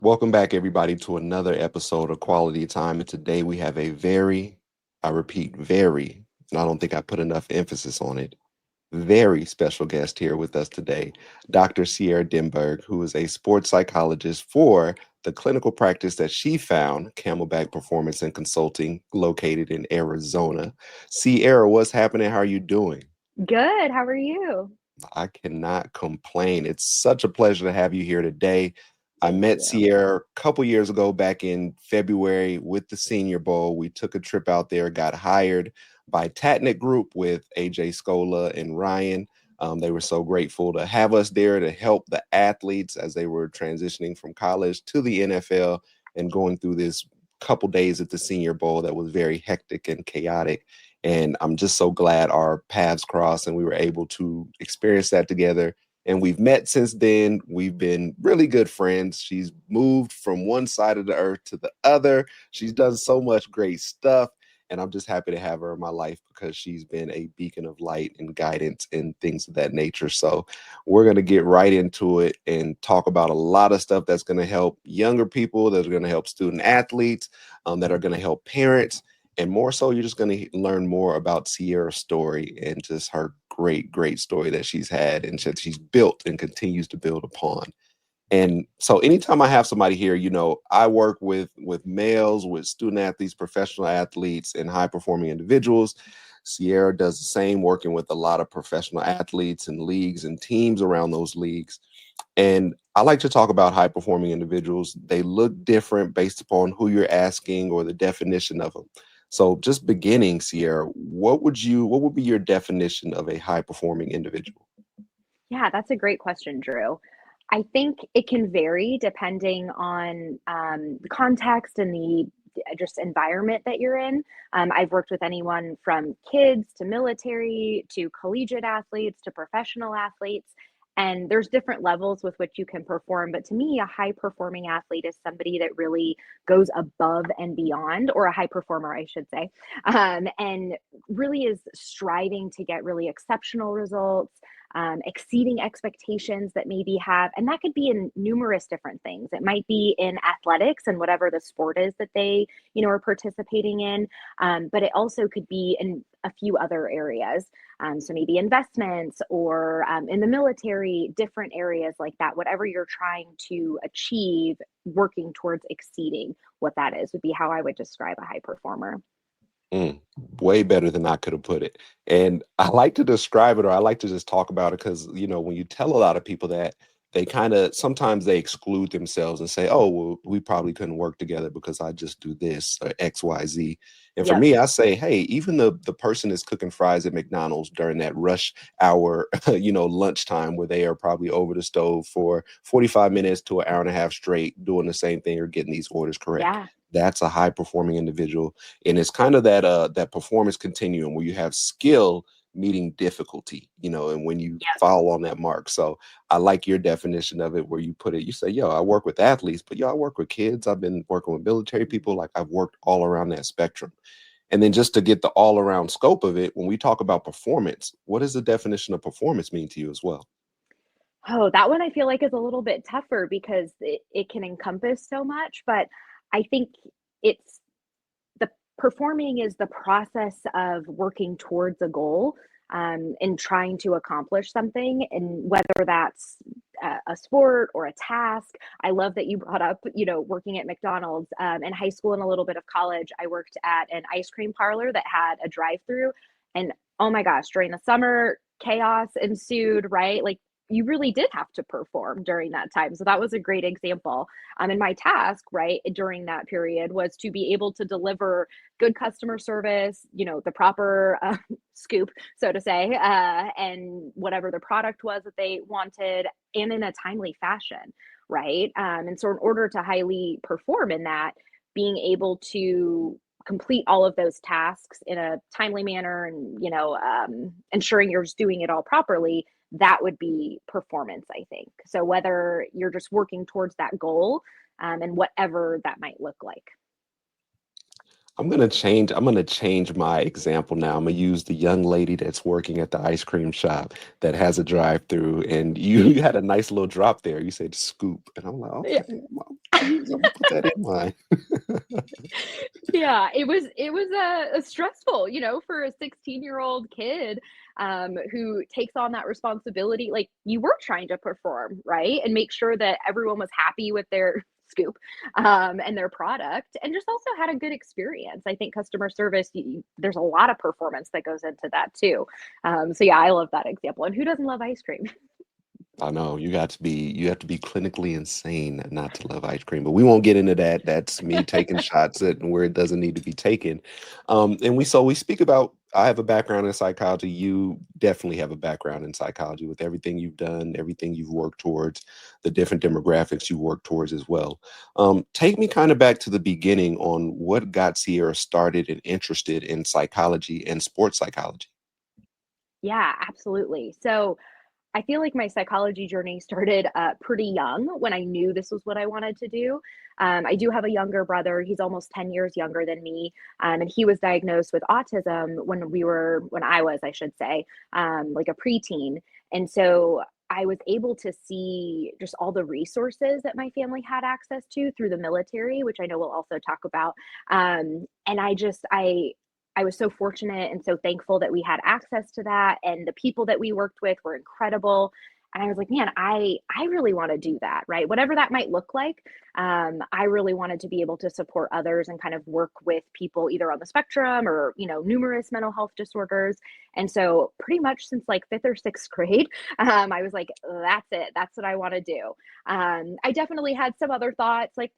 Welcome back, everybody, to another episode of Quality Time. And today we have a very, I repeat, very, and I don't think I put enough emphasis on it, very special guest here with us today, Dr. Sierra Dimberg, who is a sports psychologist for the clinical practice that she found, Camelback Performance and Consulting, located in Arizona. Sierra, what's happening? How are you doing? Good. How are you? I cannot complain. It's such a pleasure to have you here today. I Thank met you. Sierra a couple years ago back in February with the Senior Bowl. We took a trip out there, got hired by Tatnuk Group with AJ Scola and Ryan. They were so grateful to have us there to help the athletes as they were transitioning from college to the NFL and going through this couple days at the Senior Bowl that was very hectic and chaotic. And I'm just so glad our paths crossed and we were able to experience that together. And we've met since then. We've been really good friends. She's moved from one side of the earth to the other. She's done so much great stuff. And I'm just happy to have her in my life because she's been a beacon of light and guidance and things of that nature. So we're going to get right into it and talk about a lot of stuff that's going to help younger people, that are going to help student athletes, that are going to help parents. And more so, you're just going to learn more about Sierra's story and just her great, great story that she's had and that she's built and continues to build upon. And so anytime I have somebody here, I work with males, with student athletes, professional athletes, and high performing individuals. Sierra does the same, working with a lot of professional athletes and leagues and teams around those leagues. And I like to talk about high performing individuals. They look different based upon who you're asking or the definition of them. So just beginning, Sierra, what would be your definition of a high performing individual? Yeah, that's a great question, Drew. I think it can vary depending on the context and the just environment that you're in. I've worked with anyone from kids to military to collegiate athletes to professional athletes. And there's different levels with which you can perform. But to me, a high performing athlete is somebody that really goes above and beyond, or a high performer, I should say, and really is striving to get really exceptional results, exceeding expectations that maybe have, and that could be in numerous different things. It might be in athletics and whatever the sport is that they, are participating in, but it also could be in a few other areas. So maybe investments or in the military, different areas like that. Whatever you're trying to achieve, working towards exceeding what that is would be how I would describe a high performer. Mm, way better than I could have put it. And I like to describe it, or I like to just talk about it because, when you tell a lot of people that, they kind of sometimes they exclude themselves and say, oh, well, we probably couldn't work together because I just do this or X, Y, Z. And for Yep. me, I say, hey, even the person that's cooking fries at McDonald's during that rush hour, lunchtime where they are probably over the stove for 45 minutes to an hour and a half straight doing the same thing or getting these orders correct. Yeah. That's a high performing individual, and it's kind of that performance continuum where you have skill meeting difficulty, and when you Yep. follow on that mark. So I like your definition of it where you put it, you say, yo, I work with athletes, but yo, I work with kids, I've been working with military people, like I've worked all around that spectrum. And then just to get the all around scope of it, when we talk about performance, what does the definition of performance mean to you as well? Oh, that one I feel like is a little bit tougher because it can encompass so much, but I think it's the performing is the process of working towards a goal, and trying to accomplish something, and whether that's a sport or a task. I love that you brought up, working at McDonald's. In high school and a little bit of college, I worked at an ice cream parlor that had a drive-through, and oh my gosh, during the summer, chaos ensued, right? Like you really did have to perform during that time. So that was a great example. And my task, right, during that period was to be able to deliver good customer service, the proper scoop, so to say, and whatever the product was that they wanted, and in a timely fashion, right? And so, in order to highly perform in that, being able to complete all of those tasks in a timely manner and ensuring you're just doing it all properly, that would be performance, I think. So whether you're just working towards that goal, and whatever that might look like. I'm gonna change my example now. I'm gonna use the young lady that's working at the ice cream shop that has a drive-through, and you had a nice little drop there. You said scoop, and I'm like, Yeah. okay, I'm gonna put that in mind. Yeah, it was stressful, for a 16-year-old kid who takes on that responsibility. Like you were trying to perform, right? And make sure that everyone was happy with their scoop and their product, and just also had a good experience. I think customer service, there's a lot of performance that goes into that too. So yeah, I love that example. And who doesn't love ice cream? I know you have to be clinically insane not to love ice cream, but we won't get into that. That's me taking shots at where it doesn't need to be taken. And we speak about. I have a background in psychology. You definitely have a background in psychology with everything you've done, everything you've worked towards, the different demographics you work towards as well. Take me kind of back to the beginning on what got Sierra started and interested in psychology and sports psychology. Yeah, absolutely. So I feel like my psychology journey started pretty young when I knew this was what I wanted to do. I do have a younger brother. He's almost 10 years younger than me. And he was diagnosed with autism when I was, I should say, like a preteen. And so I was able to see just all the resources that my family had access to through the military, which I know we'll also talk about. And I was so fortunate and so thankful that we had access to that, and the people that we worked with were incredible. And I was like, man, I really want to do that, right? Whatever that might look like. I really wanted to be able to support others and kind of work with people either on the spectrum or, numerous mental health disorders. And so pretty much since like fifth or sixth grade, I was like, that's it. That's what I want to do. I definitely had some other thoughts like,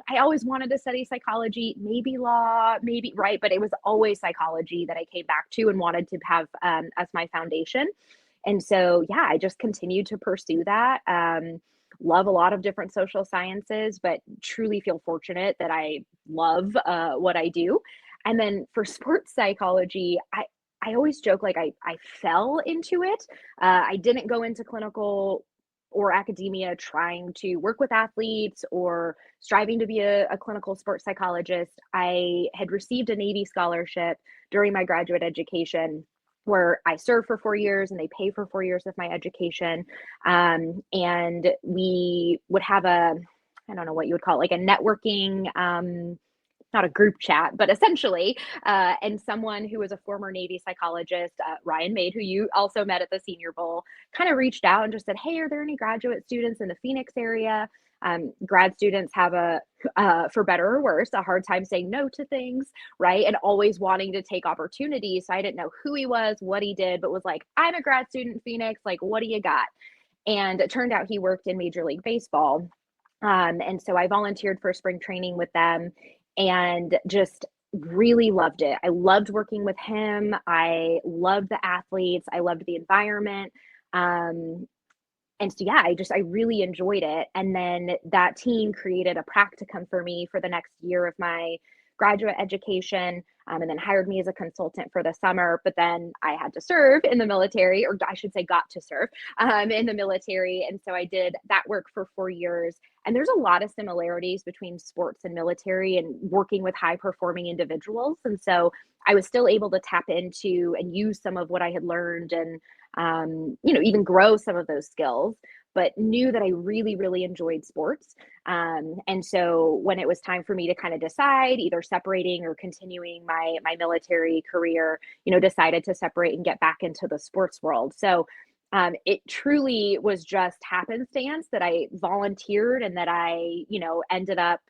I always wanted to study psychology, maybe law, maybe, right? But it was always psychology that I came back to and wanted to have as my foundation. And so, yeah, I just continued to pursue that. Love a lot of different social sciences, but truly feel fortunate that I love what I do. And then for sports psychology, I always joke like I fell into it. I didn't go into clinical or academia trying to work with athletes or striving to be a clinical sports psychologist. I had received a Navy scholarship during my graduate education where I served for 4 years and they pay for 4 years of my education. And we would have I don't know what you would call it, like a networking, not a group chat, but essentially, and someone who was a former Navy psychologist, Ryan Maid, who you also met at the Senior Bowl, kind of reached out and just said, "Hey, are there any graduate students in the Phoenix area?" Grad students have for better or worse, a hard time saying no to things, right? And always wanting to take opportunities. So I didn't know who he was, what he did, but was like, "I'm a grad student in Phoenix. Like, what do you got?" And it turned out he worked in Major League Baseball. And so I volunteered for spring training with them and just really loved it. I loved working with him. I loved the athletes. I loved the environment. Um, and so, yeah, I really enjoyed it. And then that team created a practicum for me for the next year of my graduate education, and then hired me as a consultant for the summer. But then I had to serve in the military, or I should say, got to serve in the military. And so I did that work for 4 years. And there's a lot of similarities between sports and military and working with high performing individuals. And so I was still able to tap into and use some of what I had learned and, even grow some of those skills, but knew that I really, really enjoyed sports. And so when it was time for me to kind of decide either separating or continuing my military career, decided to separate and get back into the sports world. So it truly was just happenstance that I volunteered and that I, ended up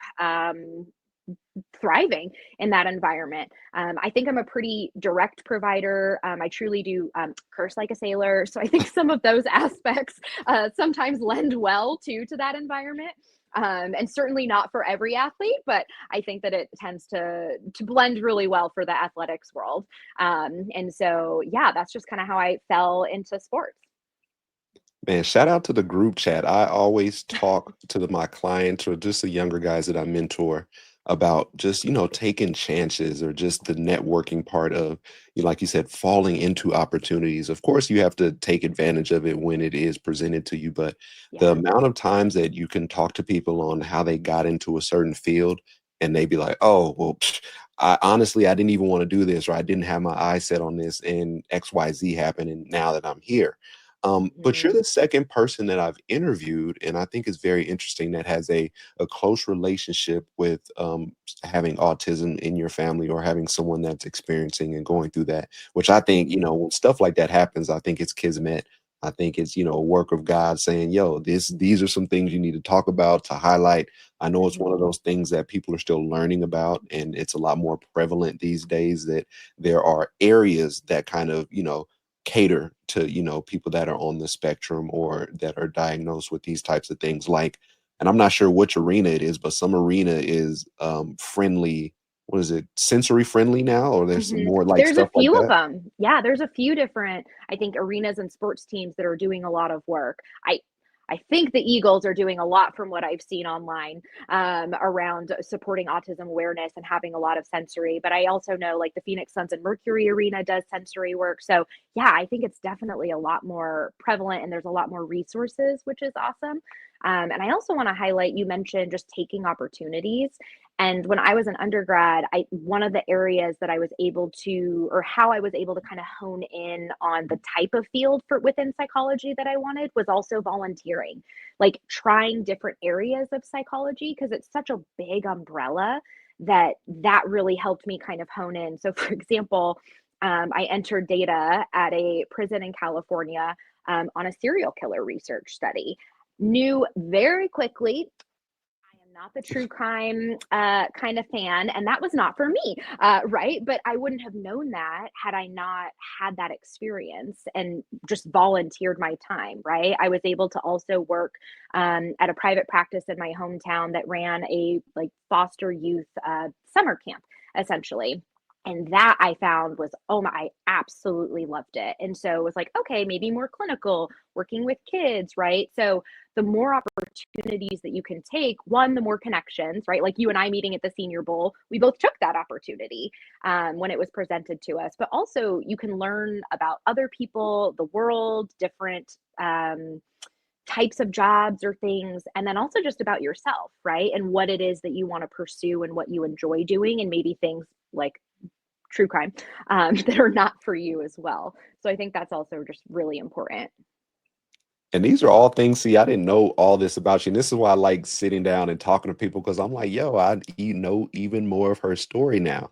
thriving in that environment. I think I'm a pretty direct provider. I truly do curse like a sailor. So I think some of those aspects sometimes lend well to that environment. And certainly not for every athlete, but I think that it tends to blend really well for the athletics world. And so, yeah, that's just kind of how I fell into sports. Man, shout out to the group chat. I always talk to my clients or just the younger guys that I mentor about just, taking chances or just the networking part of, like you said, falling into opportunities. Of course, you have to take advantage of it when it is presented to you, but the Yeah. amount of times that you can talk to people on how they got into a certain field and they be like, oh, well, I honestly, I didn't even want to do this, or I didn't have my eyes set on this, and XYZ happened, and now that I'm here. But you're Mhm. the second person that I've interviewed, and I think it's very interesting that has a close relationship with having autism in your family or having someone that's experiencing and going through that. Which I think, Mhm. when stuff like that happens, I think it's kismet. I think it's a work of God saying, "Yo, these are some things you need to talk about to highlight." I know it's one of Mhm. those things that people are still learning about, and it's a lot more prevalent these days that there are areas that kind of, cater to, people that are on the spectrum or that are diagnosed with these types of things. Like, and I'm not sure which arena it is, but some arena is friendly. What is it? Sensory friendly now, or there's some Mhm. more like There's a stuff like few of that? them. Yeah, there's a few different, I think, arenas and sports teams that are doing a lot of work. I think the Eagles are doing a lot from what I've seen online, around supporting autism awareness and having a lot of sensory, but I also know, like, the Phoenix Suns and Mercury Arena does sensory work, so, yeah, I think it's definitely a lot more prevalent, and there's a lot more resources, which is awesome. And I also wanna highlight, you mentioned just taking opportunities, and when I was an undergrad, I one of the areas that I was able to, or how I was able to kind of hone in on the type of field for within psychology that I wanted, was also volunteering. Like trying different areas of psychology, because it's such a big umbrella that really helped me kind of hone in. So for example, I entered data at a prison in California, on a serial killer research study. Knew very quickly I am not the true crime kind of fan, and that was not for me, right? But I wouldn't have known that had I not had that experience and just volunteered my time, right? I was able to also work at a private practice in my hometown that ran a like foster youth summer camp, essentially. And that I found was, oh my, I absolutely loved it. And so it was like, okay, maybe more clinical, working with kids, right? So the more opportunities that you can take, one, the more connections, right? Like you and I meeting at the Senior Bowl, we both took that opportunity when it was presented to us. But also, you can learn about other people, the world, different types of jobs or things, and then also just about yourself, right? And what it is that you want to pursue and what you enjoy doing, and maybe things like true crime that are not for you as well. So I think that's also just really important. And these are all things, see, I didn't know all this about you. And this is why I like sitting down and talking to people because I'm like, yo, you know even more of her story now.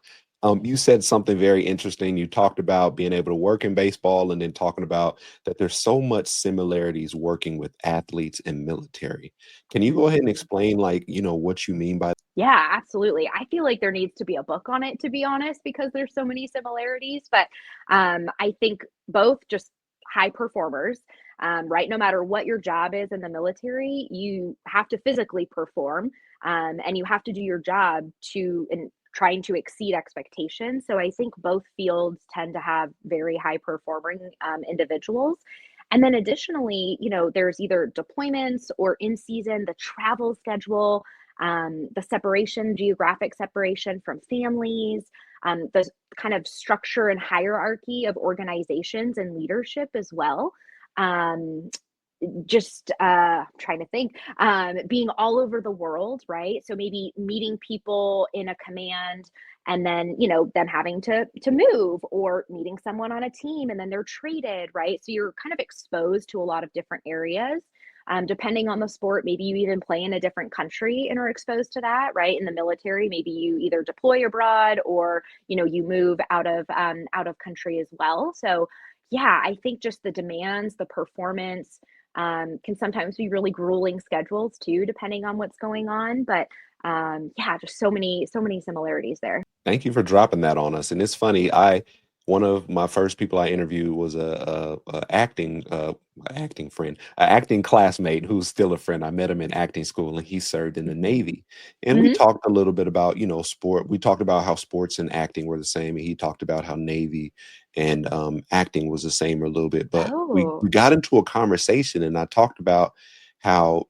You said something very interesting. You talked about being able to work in baseball and then talking about that there's so much similarities working with athletes and military. Can you go ahead and Mhm. explain like, what you mean by Yeah, absolutely. I feel like there needs to be a book on it, to be honest, because there's so many similarities. But I think both just high performers, right? No matter what your job is in the military, you have to physically perform, and you have to do your job to and trying to exceed expectations. So I think both fields tend to have very high performing individuals. And then additionally, there's either deployments or in season, the travel schedule, the separation, geographic separation from families, the kind of structure and hierarchy of organizations and leadership as well. Um, just trying to think, being all over the world, right? So maybe meeting people in a command, and then them having to move, or meeting someone on a team and then they're traded, right? So you're kind of exposed to a lot of different areas. Depending on the sport, maybe you even play in a different country and are exposed to that, right? In the military, maybe you either deploy abroad, or you move out of country as well. So yeah, I think just the demands, the performance, can sometimes be really grueling schedules too, depending on what's going on. But yeah, just so many similarities there. Thank you for dropping that on us. And it's funny, I one of my first people I interviewed was a acting friend, an acting classmate who's still a friend. I met him in acting school and he served in the Hmm. Navy. And we Hmm. talked a little bit about, sport. We talked about how sports and acting were the same. And he talked about how Navy and acting was the same a little bit. But we Oh. got into a conversation and I talked about how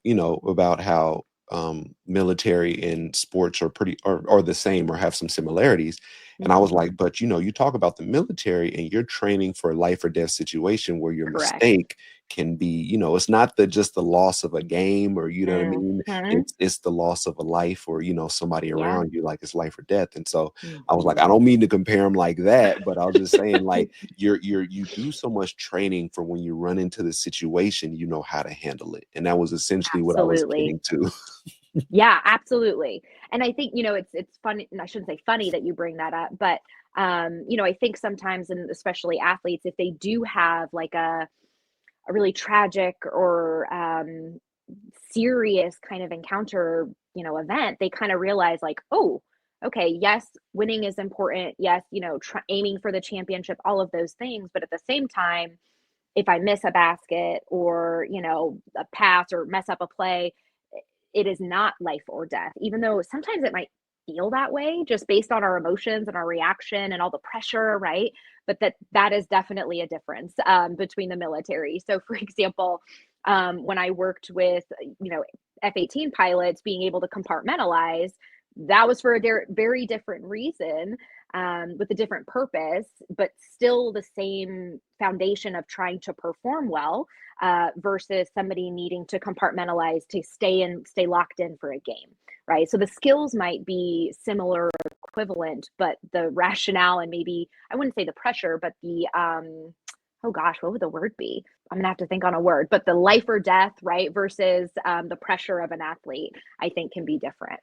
military and sports are pretty are the same or have some similarities. And I was Hmm. like, but you talk about the military and you're training for a life or death situation where your Correct. mistake can be, it's not just the loss of a game, or you know what I mean, Mhm. it's the loss of a life, or somebody Yeah. around you, like it's life or death. And so I was like, I Mhm. don't mean to compare them like that, but I was just saying, like, you do so much training for when you run into the situation, you know how to handle it. And that was essentially what I was Absolutely. getting to. Yeah, absolutely. And I think, it's funny, and I shouldn't say funny that you bring that up, but I think sometimes, and especially athletes, if they do have like a really tragic or serious kind of encounter, event, they kind of realize like, oh, okay, yes, winning is important. Yes, aiming for the championship, all of those things. But at the same time, if I miss a basket or, a pass or mess up a play, it is not life or death, even though sometimes it might feel that way just based on our emotions and our reaction and all the pressure, right? But that is definitely a difference between the military. So, for example, when I worked with, F-18 pilots being able to compartmentalize, that was for a very different reason, with a different purpose, but still the same foundation of trying to perform well, versus somebody needing to compartmentalize to stay locked in for a game, right? So the skills might be similar or equivalent, but the rationale and maybe I wouldn't say the pressure, but the oh gosh, what would the word be? I'm gonna have to think on a word, but the life or death, right, versus the pressure of an athlete, I think can be different.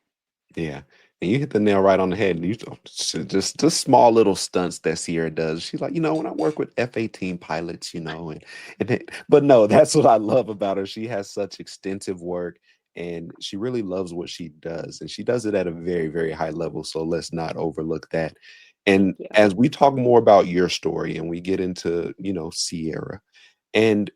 Yeah, and you hit the nail right on the head. You just small little stunts that Sierra does. She's like, when I work with F-18 pilots, but no, that's what I love about her. She has such extensive work, and she really loves what she does, and she does it at a very, very high level. So let's not overlook that. Thank And you. as we talk more about your story, and we get into, Sierra, and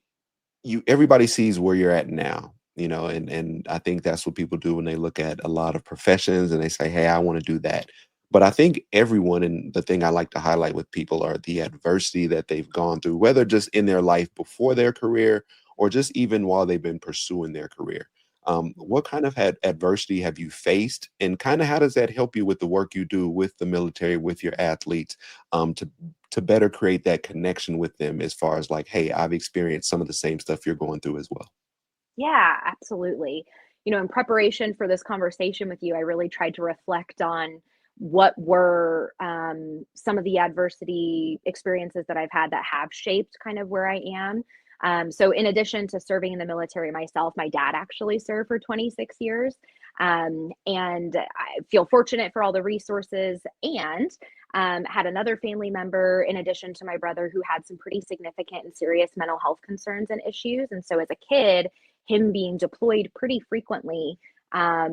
everybody sees where you're at now, and I think that's what people do when they look at a lot of professions and they say, hey, I want to do that. But I think everyone, and the thing I like to highlight with people, are the adversity that they've gone through, whether just in their life before their career or just even while they've been pursuing their career. What kind of adversity have you faced, and kind of how does that help you with the work you do with the military, with your athletes, to better create that connection with them, as far as like, hey, I've experienced some of the same stuff you're going through as well. Yeah, absolutely. In preparation for this conversation with you, I really tried to reflect on what were some of the adversity experiences that I've had that have shaped kind of where I am. So, in addition to serving in the military myself, my dad actually served for 26 years. And I feel fortunate for all the resources, and had another family member, in addition to my brother, who had some pretty significant and serious mental health concerns and issues. And so, as a kid, him being deployed pretty frequently, a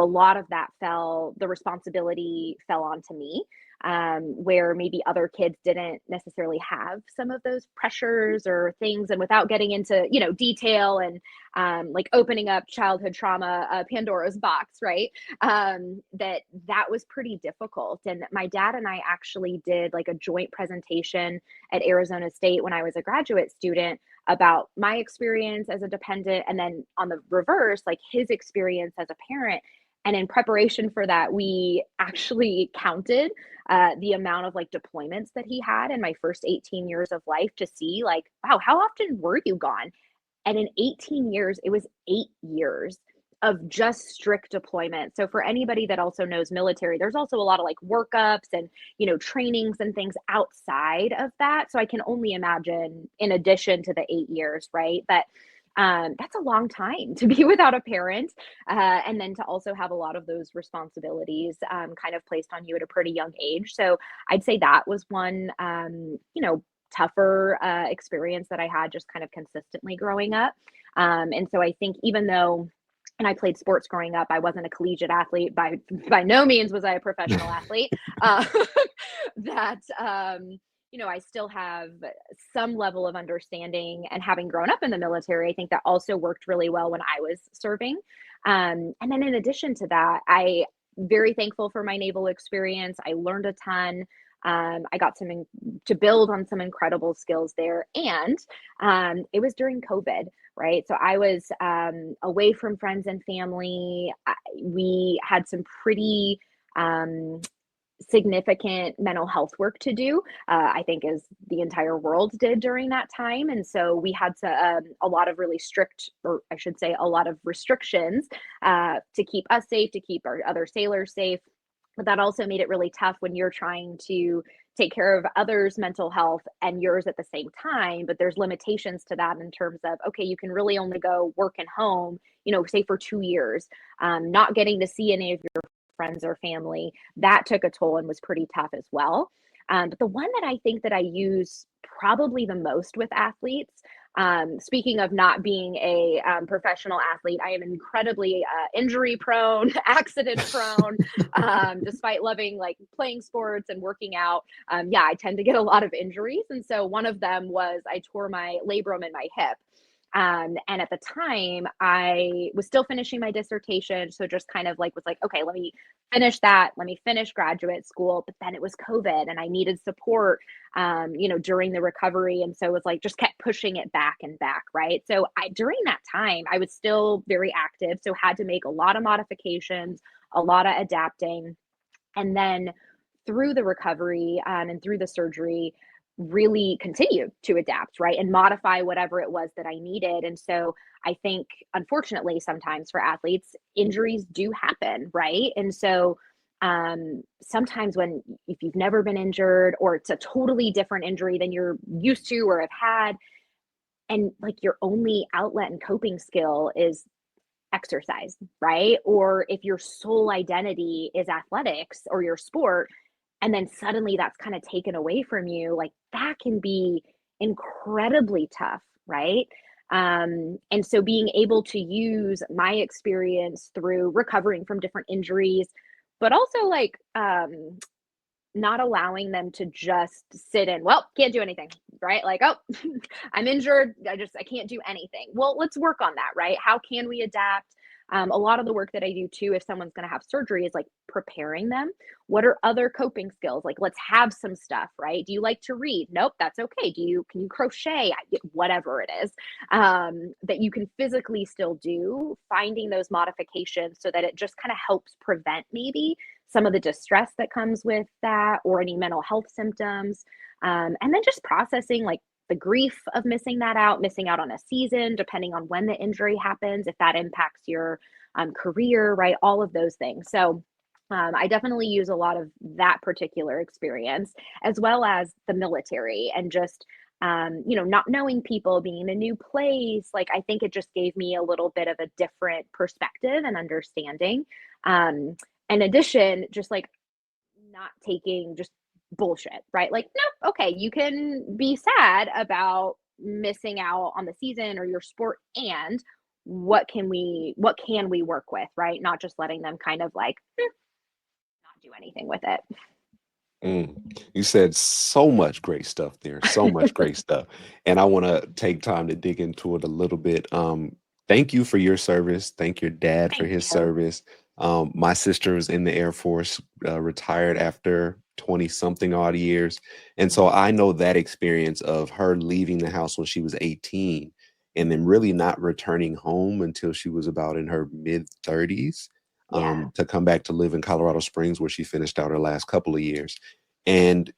lot of the responsibility fell onto me, where maybe other kids didn't necessarily have some of those pressures or things. And without getting into, detail and like opening up childhood trauma, Pandora's box, right? That was pretty difficult. And my dad and I actually did like a joint presentation at Arizona State when I was a graduate student about my experience as a dependent, and then on the reverse, like his experience as a parent. And in preparation for that, we actually counted the amount of like deployments that he had in my first 18 years of life to see like, wow, how often were you gone? And in 18 years, it was 8 years of just strict deployment. So for anybody that also knows military, there's also a lot of like workups and, trainings and things outside of that. So I can only imagine in addition to the 8 years, right? But that's a long time to be without a parent. And then to also have a lot of those responsibilities kind of placed on you at a pretty young age. So I'd say that was one, tougher experience that I had just kind of consistently growing up. And so I think even though, and I played sports growing up, I wasn't a collegiate athlete. By no means was I a professional athlete. Uh, that I still have some level of understanding, and having grown up in the military, I think that also worked really well when I was serving. And then in addition to that, very thankful for my naval experience. I learned a ton. I got to build on some incredible skills there, and it was during COVID, right? So I was away from friends and family. We had some pretty significant mental health work to do, I think, as the entire world did during that time. And so we had to, a lot of really strict, or I should say, a lot of restrictions to keep us safe, to keep our other sailors safe. But that also made it really tough when you're trying to take care of others' mental health and yours at the same time. But there's limitations to that in terms of, okay, you can really only go work and home, say for 2 years, not getting to see any of your friends or family. That took a toll and was pretty tough as well. But the one that I think that I use probably the most with athletes, speaking of not being a professional athlete, I am incredibly injury prone, accident prone, despite loving like playing sports and working out. Yeah, I tend to get a lot of injuries. And so one of them was I tore my labrum in my hip. And at the time, I was still finishing my dissertation. So just kind of like was like, okay, let me finish that. Let me finish graduate school. But then it was COVID and I needed support, during the recovery. And so it was like, just kept pushing it back and back. Right. So during that time, I was still very active. So had to make a lot of modifications, a lot of adapting. And then through the recovery and through the surgery, really continued to adapt, right? And modify whatever it was that I needed. And so I think, unfortunately, sometimes for athletes, injuries do happen, right? And so sometimes if you've never been injured or it's a totally different injury than you're used to or have had, and like your only outlet and coping skill is exercise, right? Or if your sole identity is athletics or your sport, and then suddenly that's kind of taken away from you, like that can be incredibly tough, right? And so being able to use my experience through recovering from different injuries, but also like not allowing them to just sit in, well, can't do anything, right? Like, oh, I'm injured. I can't do anything. Well, let's work on that, right? How can we adapt? A lot of the work that I do too, if someone's going to have surgery, is like preparing them. What are other coping skills? Like, let's have some stuff, right? Do you like to read? Nope, that's okay. Can you crochet? Whatever it is, that you can physically still do, finding those modifications so that it just kind of helps prevent maybe some of the distress that comes with that or any mental health symptoms. And then just processing like the grief of missing out on a season, depending on when the injury happens, if that impacts your career, right? All of those things. So I definitely use a lot of that particular experience, as well as the military and just, not knowing people, being in a new place. Like, I think it just gave me a little bit of a different perspective and understanding. In addition, just like not taking just bullshit, right? Like, no, okay, you can be sad about missing out on the season or your sport, and what can we work with, right? Not just letting them kind of like not do anything with it. Mm. You said so much great stuff there, so much great stuff. And I want to take time to dig into it a little bit. Thank you for your service. Thank your dad for Thank his you. service. My sister was in the Air Force, retired after 20 something odd years. And so I know that experience of her leaving the house when she was 18 and then really not returning home until she was about in her mid 30s, Yeah. to come back to live in Colorado Springs, where she finished out her last couple of years. And,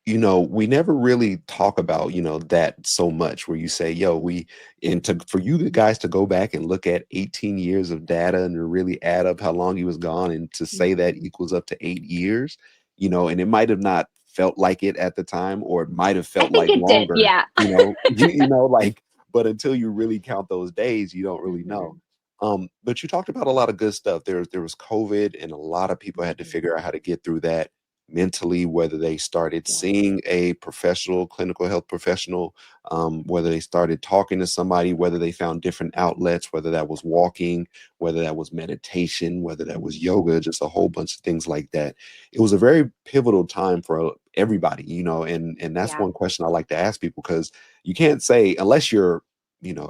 we never really talk about, that so much where you say, yo, for you guys to go back and look at 18 years of data and to really add up how long he was gone and to say that Mhm. equals up to 8 years, and it might have not felt like it at the time, or it might have I felt think like it did. longer, Yeah. like, but until you really count those days, you don't really know. Mhm. But you talked about a lot of good stuff. There was COVID, and a lot of people had to Mhm. figure out how to get through that mentally, whether they started Yeah. seeing a professional, clinical health professional, whether they started talking to somebody, whether they found different outlets, whether that was walking, whether that was meditation, whether that was yoga, just a whole bunch of things like that. It was a very pivotal time for everybody, and that's Yeah. one question I like to ask people, because you can't say, unless you're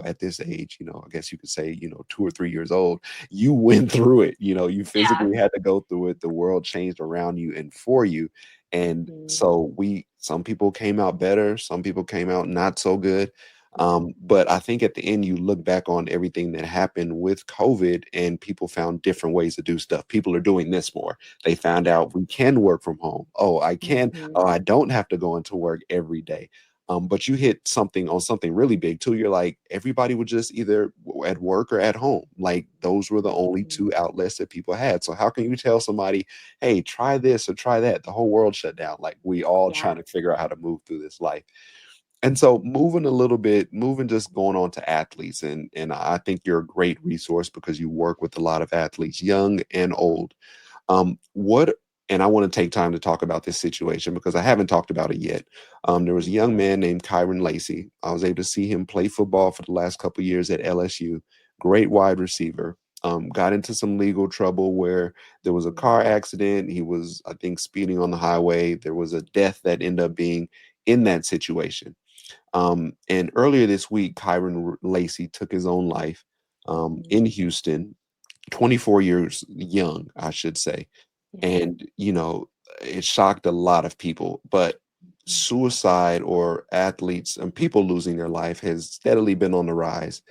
at this age, I guess you could say, 2 or 3 years old, you went through it, you Yeah. physically had to go through it. The world changed around you and for you. And Mhm. so some people came out better, some people came out not so good. But I think at the end, you look back on everything that happened with COVID, and people found different ways to do stuff. People are doing this more. They found Yeah. out we can work from home. Oh, I can. Hmm. Oh, I don't have to go into work every day. But you hit something on something really big too. You're like, everybody was just either at work or at home. Like those were the only Hmm. two outlets that people had. So how can you tell somebody, hey, try this or try that? The whole world shut down. Like we all trying Yeah. to figure out how to move through this life. And so moving just going on to athletes, and I think you're a great resource because you work with a lot of athletes, young and old. What and I want to take time to talk about this situation because I haven't talked about it yet. There was a Hmm. young man named Kyron Lacey. I was able to see him play football for the last couple of years at LSU. Great wide receiver. Got into some legal trouble where there was a car accident. He was, I think, speeding on the highway. There was a death that ended up being in that situation. And earlier this week, Lacey took his own life in Hmm. Houston, 24 years young, I should say. Yeah. And, it shocked a lot of people. But Hmm. suicide or athletes and people losing their life has steadily been on the rise.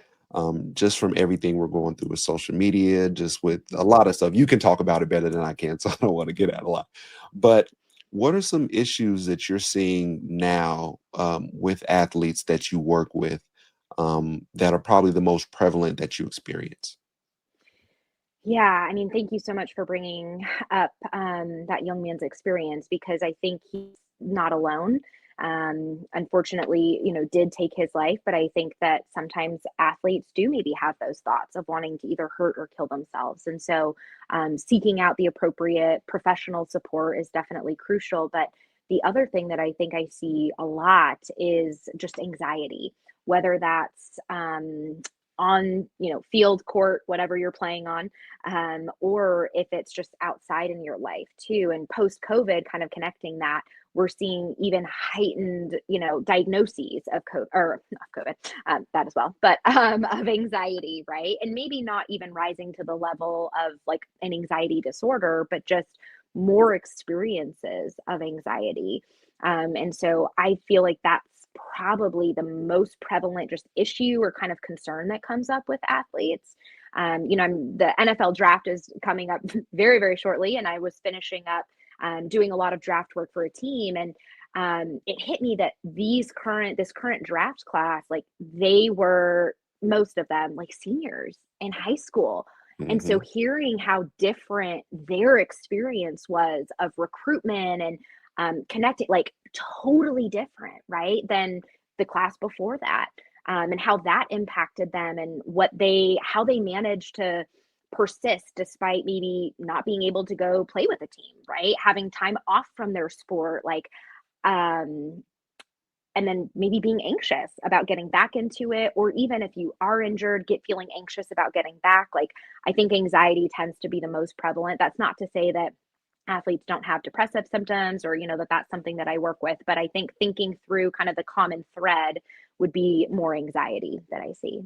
Just from everything we're going through with social media, just with a lot of stuff. You can talk about it better than I can, so I don't want to get at a lot. But what are some issues that you're seeing now with athletes that you work with that are probably the most prevalent that you experience? Yeah, I mean, thank you so much for bringing up that young man's experience because I think he's not alone. Unfortunately, did take his life, but I think that sometimes athletes do maybe have those thoughts of wanting to either hurt or kill themselves. And so, seeking out the appropriate professional support is definitely crucial. But the other thing that I think I see a lot is just anxiety, whether that's on field court whatever you're playing on, or if it's just outside in your life too. And post COVID, kind of connecting that, we're seeing even heightened, diagnoses of COVID, or not COVID, that as well, but of anxiety, right? And maybe not even rising to the level of like an anxiety disorder, but just more experiences of anxiety. And so I feel like that's probably the most prevalent just issue or kind of concern that comes up with athletes. The NFL draft is coming up very, very shortly, and I was finishing up doing a lot of draft work for a team, and it hit me that this current draft class, like they were most of them like seniors in high school. And so Hmm. hearing how different their experience was of recruitment and connecting, like totally different, right, than the class before that, and how that impacted them and how they managed to persist despite maybe not being able to go play with a team, right? Having time off from their sport, like, um, and then maybe being anxious about getting back into it, or even if you are injured, feeling anxious about getting back. Like, I think anxiety tends to be the most prevalent. That's not to say that athletes don't have depressive symptoms or that that's something that I work with, but I think thinking through kind of the common thread would be more anxiety that I see.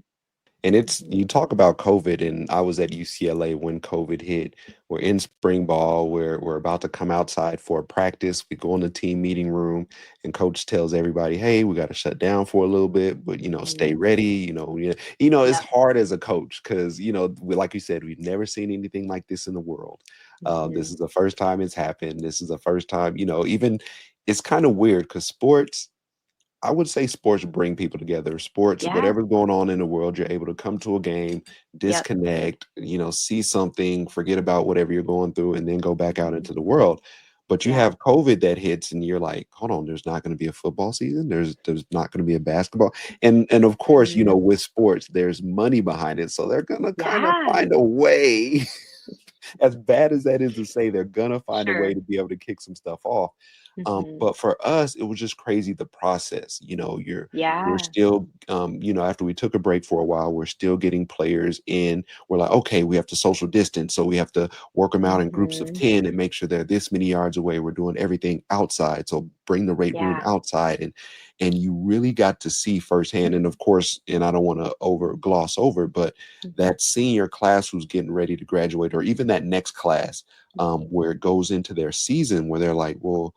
And it's Mhm. you talk about COVID, and I was at UCLA when COVID hit. We're in spring ball. We're about to come outside for a practice. We go in the team meeting room, and coach tells everybody, "Hey, we got to shut down for a little bit, but stay Mhm. ready." It's Yep. hard as a coach because like you said, we've never seen anything like this in the world. This Mhm. is the first time it's happened. This is the first time, even it's kind of weird because sports. I would say sports bring people together. Sports, Yeah. whatever's going on in the world, you're able to come to a game, Yep. disconnect, see something, forget about whatever you're going through, and then go back out Mhm. into the world. But you Yeah. have COVID that hits, and you're like, hold on, there's not going to be a football season. There's not going to be a basketball, and of course, Mhm. with sports, there's money behind it, so they're gonna kind of Yeah. find a way. As bad as that is to say, they're gonna find a way Sure. to be able to kick some stuff off. Mhm. But for us, it was just crazy the process. We're Yeah. still, after we took a break for a while, we're still getting players in. We're like, okay, we have to social distance, so we have to work them out in groups of Mhm. 10 and make sure they're this many yards away. We're doing everything outside, so bring the weight room Yeah. outside, and you really got to see firsthand. And of course, and I don't want to over gloss over, but Mhm. that senior class who's getting ready to graduate, or even that next class, Mhm. where it goes into their season, where they're like, well,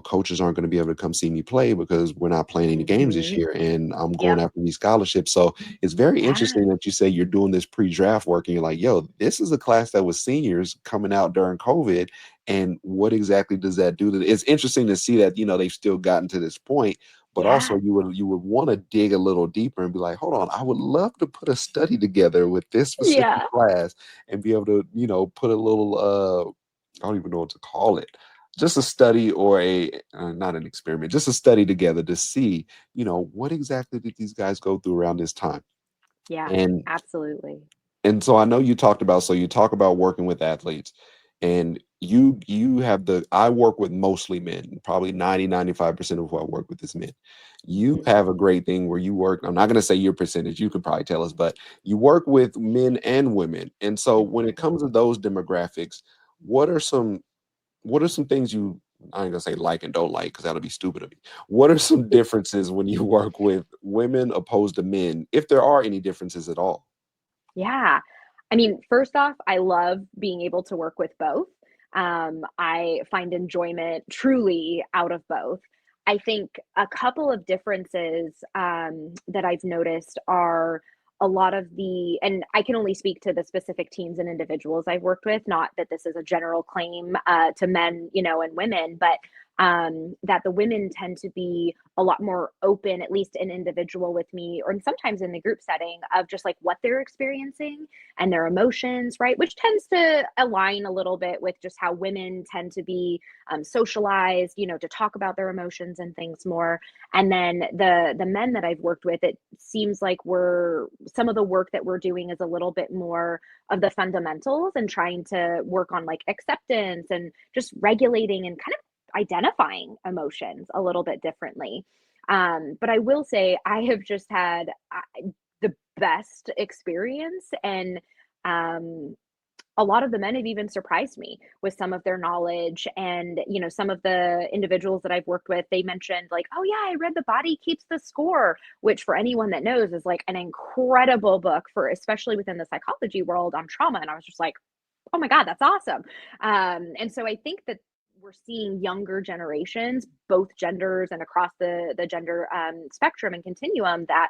coaches aren't going to be able to come see me play because we're not playing any games this Mhm. year and I'm going Yep. after these scholarships. So it's very Yeah. interesting that you say you're doing this pre-draft work and you're like, yo, this is a class that was seniors coming out during COVID. And what exactly does that do it's interesting to see that, they've still gotten to this point, but also Yeah. you would want to dig a little deeper and be like, hold on, I would love to put a study together with this specific Yeah. class and be able to, put a little I don't even know what to call it, just a study or a not an experiment, just a study together to see, what exactly did these guys go through around this time. Yeah. And Absolutely. so I know you talked about, so you talk about working with athletes, and you have I work with mostly men, probably 90-95% of who I work with is men. You Mhm. have a great thing where you work, I'm not going to say your percentage, you could probably tell us, but you work with men and women. And so when it Mhm. comes to those demographics, what are some things you, I ain't gonna say like and don't like because that'll be stupid of me. What are some differences when you work with women opposed to men, if there are any differences at all? Yeah. I mean, first off, I love being able to work with both. I find enjoyment truly out of both. I think a couple of differences that I've noticed are a lot of and I can only speak to the specific teams and individuals I've worked with, not that this is a general claim to men, and women, but that the women tend to be a lot more open, at least an individual with me, or sometimes in the group setting of just like what they're experiencing and their emotions, right? Which tends to align a little bit with just how women tend to be socialized, to talk about their emotions and things more. And then the men that I've worked with, it seems like some of the work that we're doing is a little bit more of the fundamentals and trying to work on like acceptance and just regulating and kind of identifying emotions a little bit differently. But I will say I have just had the best experience, and um, a lot of the men have even surprised me with some of their knowledge. And, some of the individuals that I've worked with, they mentioned, like, oh, yeah, I read The Body Keeps the Score, which for anyone that knows is like an incredible book for, especially within the psychology world on trauma. And I was just like, oh my God, that's awesome. And so I think that we're seeing younger generations, both genders and across the gender spectrum and continuum, that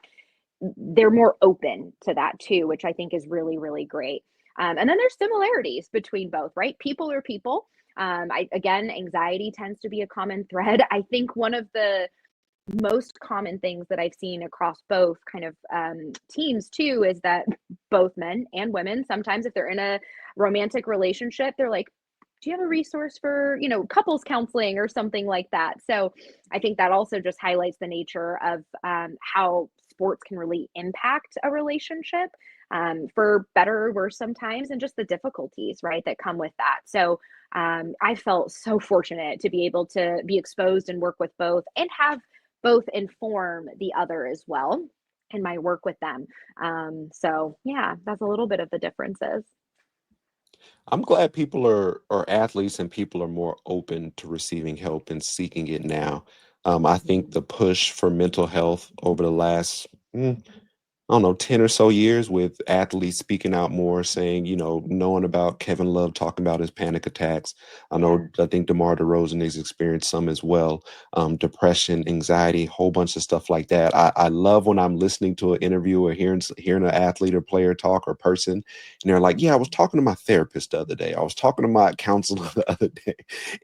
they're more open to that too, which I think is really, really great. And then there's similarities between both, right? People are people. Again, anxiety tends to be a common thread. I think one of the most common things that I've seen across both kind of teams too is that both men and women, sometimes if they're in a romantic relationship, they're like, do you have a resource for, couples counseling or something like that? So I think that also just highlights the nature of how sports can really impact a relationship, for better or worse sometimes, and just the difficulties, right, that come with that. So I felt so fortunate to be able to be exposed and work with both and have both inform the other as well in my work with them. So yeah, that's a little bit of the differences. I'm glad people are athletes and people are more open to receiving help and seeking it now. I think Mhm. the push for mental health over the last I don't know, 10 or so years with athletes speaking out more, saying, knowing about Kevin Love talking about his panic attacks. Yeah. I think DeMar DeRozan has experienced some as well. Depression, anxiety, whole bunch of stuff like that. I love when I'm listening to an interview or hearing an athlete or player talk or person, and they're like, yeah, I was talking to my therapist the other day. I was talking to my counselor the other day.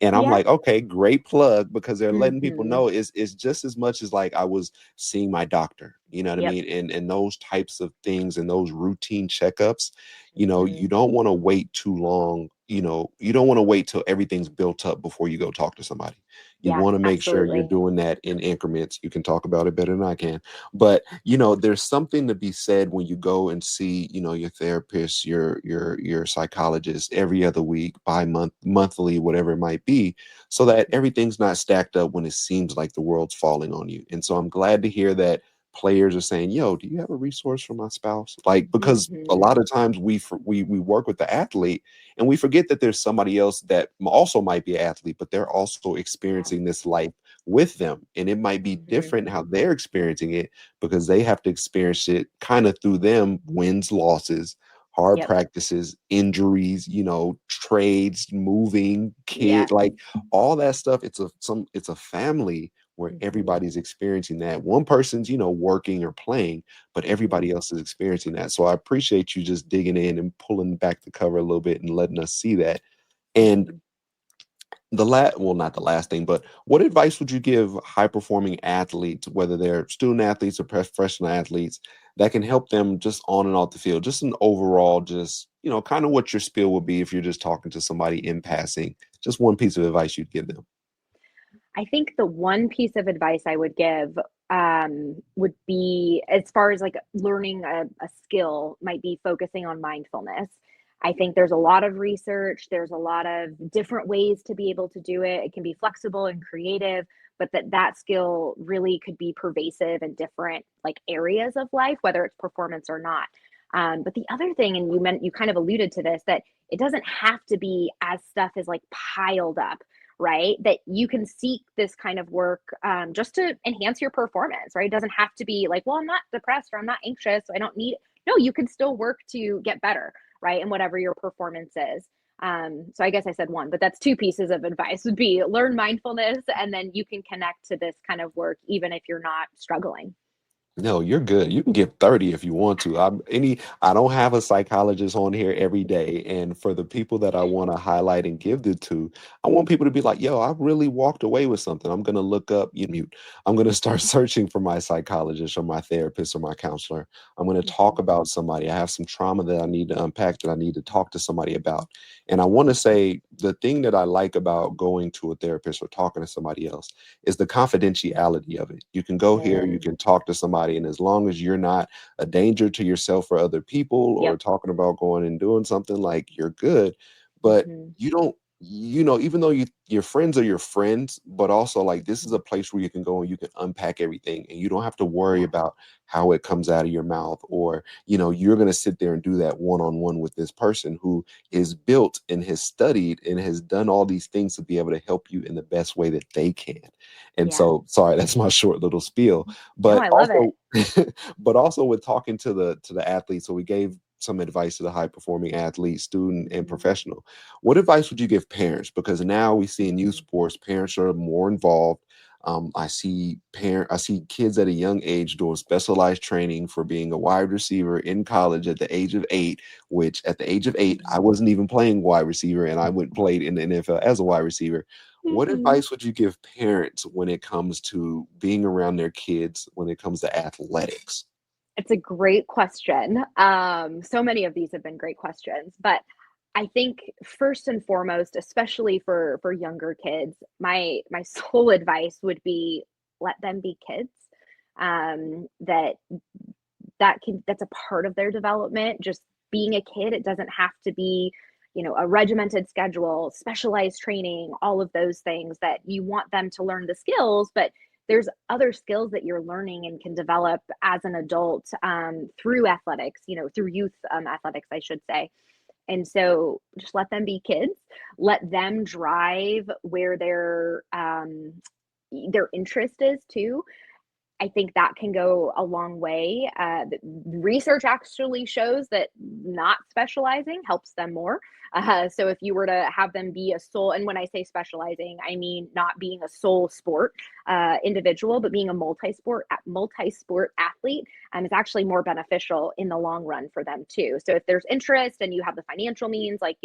And I'm Yep. like, okay, great plug, because they're letting people Mhm. know it's just as much as like I was seeing my doctor, you know what I Yep. mean? And those types of things and those routine checkups, you Mhm. don't want to wait too long. You don't want to wait till everything's built up before you go talk to somebody. You Yeah, want to make sure you're absolutely. doing that in increments. You can talk about it better than I can. But, there's something to be said when you go and see, your therapist, your psychologist every other week, monthly, whatever it might be, so that Mhm. everything's not stacked up when it seems like the world's falling on you. And so I'm glad to hear that players are saying, "Yo, do you have a resource for my spouse?" Like, because a Mhm. lot of times we work with the athlete and we forget that there's somebody else that also might be an athlete, but they're also Yeah. experiencing this life with them, and it might be Mhm. different how they're experiencing it because they have to experience it kind of through them, wins, losses, hard Yep. practices, injuries, trades, moving, Yeah. like all that stuff. It's a family where Mhm. everybody's experiencing that. One person's, working or playing, but everybody Mhm. else is experiencing that. So I appreciate you just digging in and pulling back the cover a little bit and letting us see that. And Mhm. not the last thing, but what advice would you give high performing athletes, whether they're student athletes or professional athletes, that can help them just on and off the field? Just an overall, just, kind of what your spiel would be if you're just talking to somebody in passing, just one piece of advice you'd give them. I think the one piece of advice I would give would be as far as like learning a skill, might be focusing on mindfulness. I think there's a lot of research, there's a lot of different ways to be able to do it. It can be flexible and creative, but that skill really could be pervasive in different like areas of life, whether it's performance or not. But the other thing, and you kind of alluded to this, that it doesn't have to be as stuff is like piled up, right? That you can seek this kind of work just to enhance your performance, right? It doesn't have to be like, well, I'm not depressed or I'm not anxious, so I don't need. No, you can still work to get better, right? And whatever your performance is. So I guess I said one, but that's two pieces of advice would be learn mindfulness, and then you can connect to this kind of work even if you're not struggling. No, you're good. You can get 30 if you want to. I don't have a psychologist on here every day. And for the people that I want to highlight and give it to, I want people to be like, yo, I really walked away with something. I'm gonna look up, you mute. I'm gonna start searching for my psychologist or my therapist or my counselor. I'm gonna talk Mhm. about somebody. I have some trauma that I need to unpack, that I need to talk to somebody about. And I want to Mhm. say the thing that I like about going to a therapist or talking to somebody else is the confidentiality of it. You can go here, you Mm. can talk to somebody, and as long as you're not a danger to yourself or other people or Yep. talking about going and doing something, like, you're good. But Mhm. you don't, even though your friends are your friends, but also like this is a Mhm. place where you can go and you can unpack everything and you don't have to worry Yeah. about how it comes out of your mouth, or you're going to sit there and do that one-on-one with this person who is built and has studied and has done all these things to be able to help you in the best way that they can. And Yeah. so, sorry, that's my short little spiel. No, But I love it. also, but also with talking to the athletes, so we gave some advice to the high performing athlete, student, and Mhm. professional. What advice would you give parents? Because now we see in youth Mhm. sports, parents are more involved. I see kids at a young age doing specialized training for being a wide receiver in college at the age of 8. Which at the age of 8, I Mhm. wasn't even playing wide receiver, and I went played in the NFL as a wide receiver. What Mhm. advice would you give parents when it comes to being around their kids when it comes to athletics? It's a great question. So many of these have been great questions, but I think first and foremost, especially for younger kids, my sole advice would be let them be kids. That's a part of their development. Just being a kid, it doesn't have to be, a regimented schedule, specialized training, all of those things that you want them to learn the skills, but there's other skills that you're learning and can develop as an adult through athletics, through youth athletics, I should say. And so just let them be kids, let them drive where their interest is too. I think that can go a long way. The research actually shows that not specializing helps them more. So if you were to have them be a sole, and when I say specializing, I mean not being a sole sport individual, but being a multi-sport athlete, is actually more beneficial in the long run for them too. So if there's interest and you have the financial means, like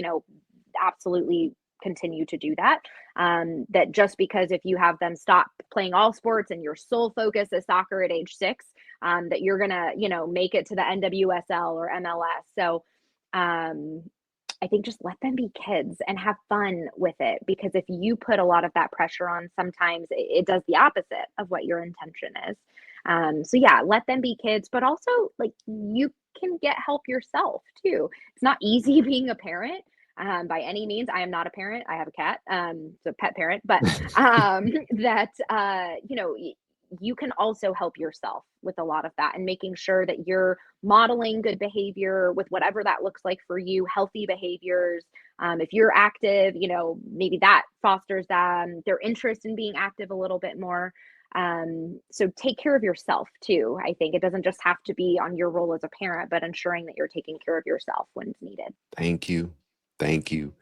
absolutely continue to do that. That just because if you have them stop playing all sports and your sole focus is soccer at age 6, that you're gonna, make it to the NWSL or MLS. So um, I think just let them be kids and have fun with it, because if you put a lot of that pressure on, sometimes it does the opposite of what your intention is. So yeah, let them be kids, but also like you can get help yourself too. It's not easy being a parent by any means. I am not a parent. I have a cat, so pet parent, but that you can also help yourself with a lot of that, and making sure that you're modeling good behavior with whatever that looks like for you, healthy behaviors, If you're active, maybe that fosters their interest in being active a little bit more. So take care of yourself too. I think it doesn't just have to be on your role as a parent, but ensuring that you're taking care of yourself when it's needed. Thank you. Thank you.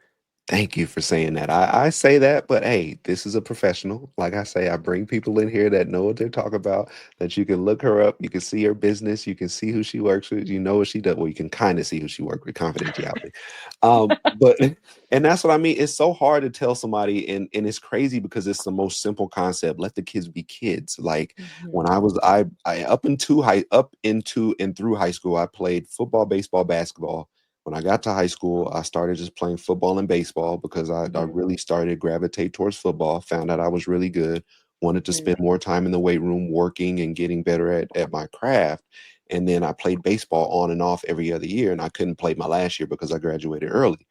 Thank you for saying that. I say that, but hey, this is a professional. Like I say, I bring people in here that know what they're talking about, that you can look her up, you can see her business, you can see who she works with, you know what she does. Well, you can kind of see who she works with, confidentiality. But and that's what I mean. It's so hard to tell somebody, and it's crazy because it's the most simple concept. Let the kids be kids. Like when Hmm. I up into and through high school, I played football, baseball, basketball. When I got to high school, I started just playing football and baseball because I Hmm. really started to gravitate towards football, found out I was really good, wanted to Hmm. spend more time in the weight room working and getting better at my craft. And then I played baseball on and off every other year, and I couldn't play my last year because I graduated early.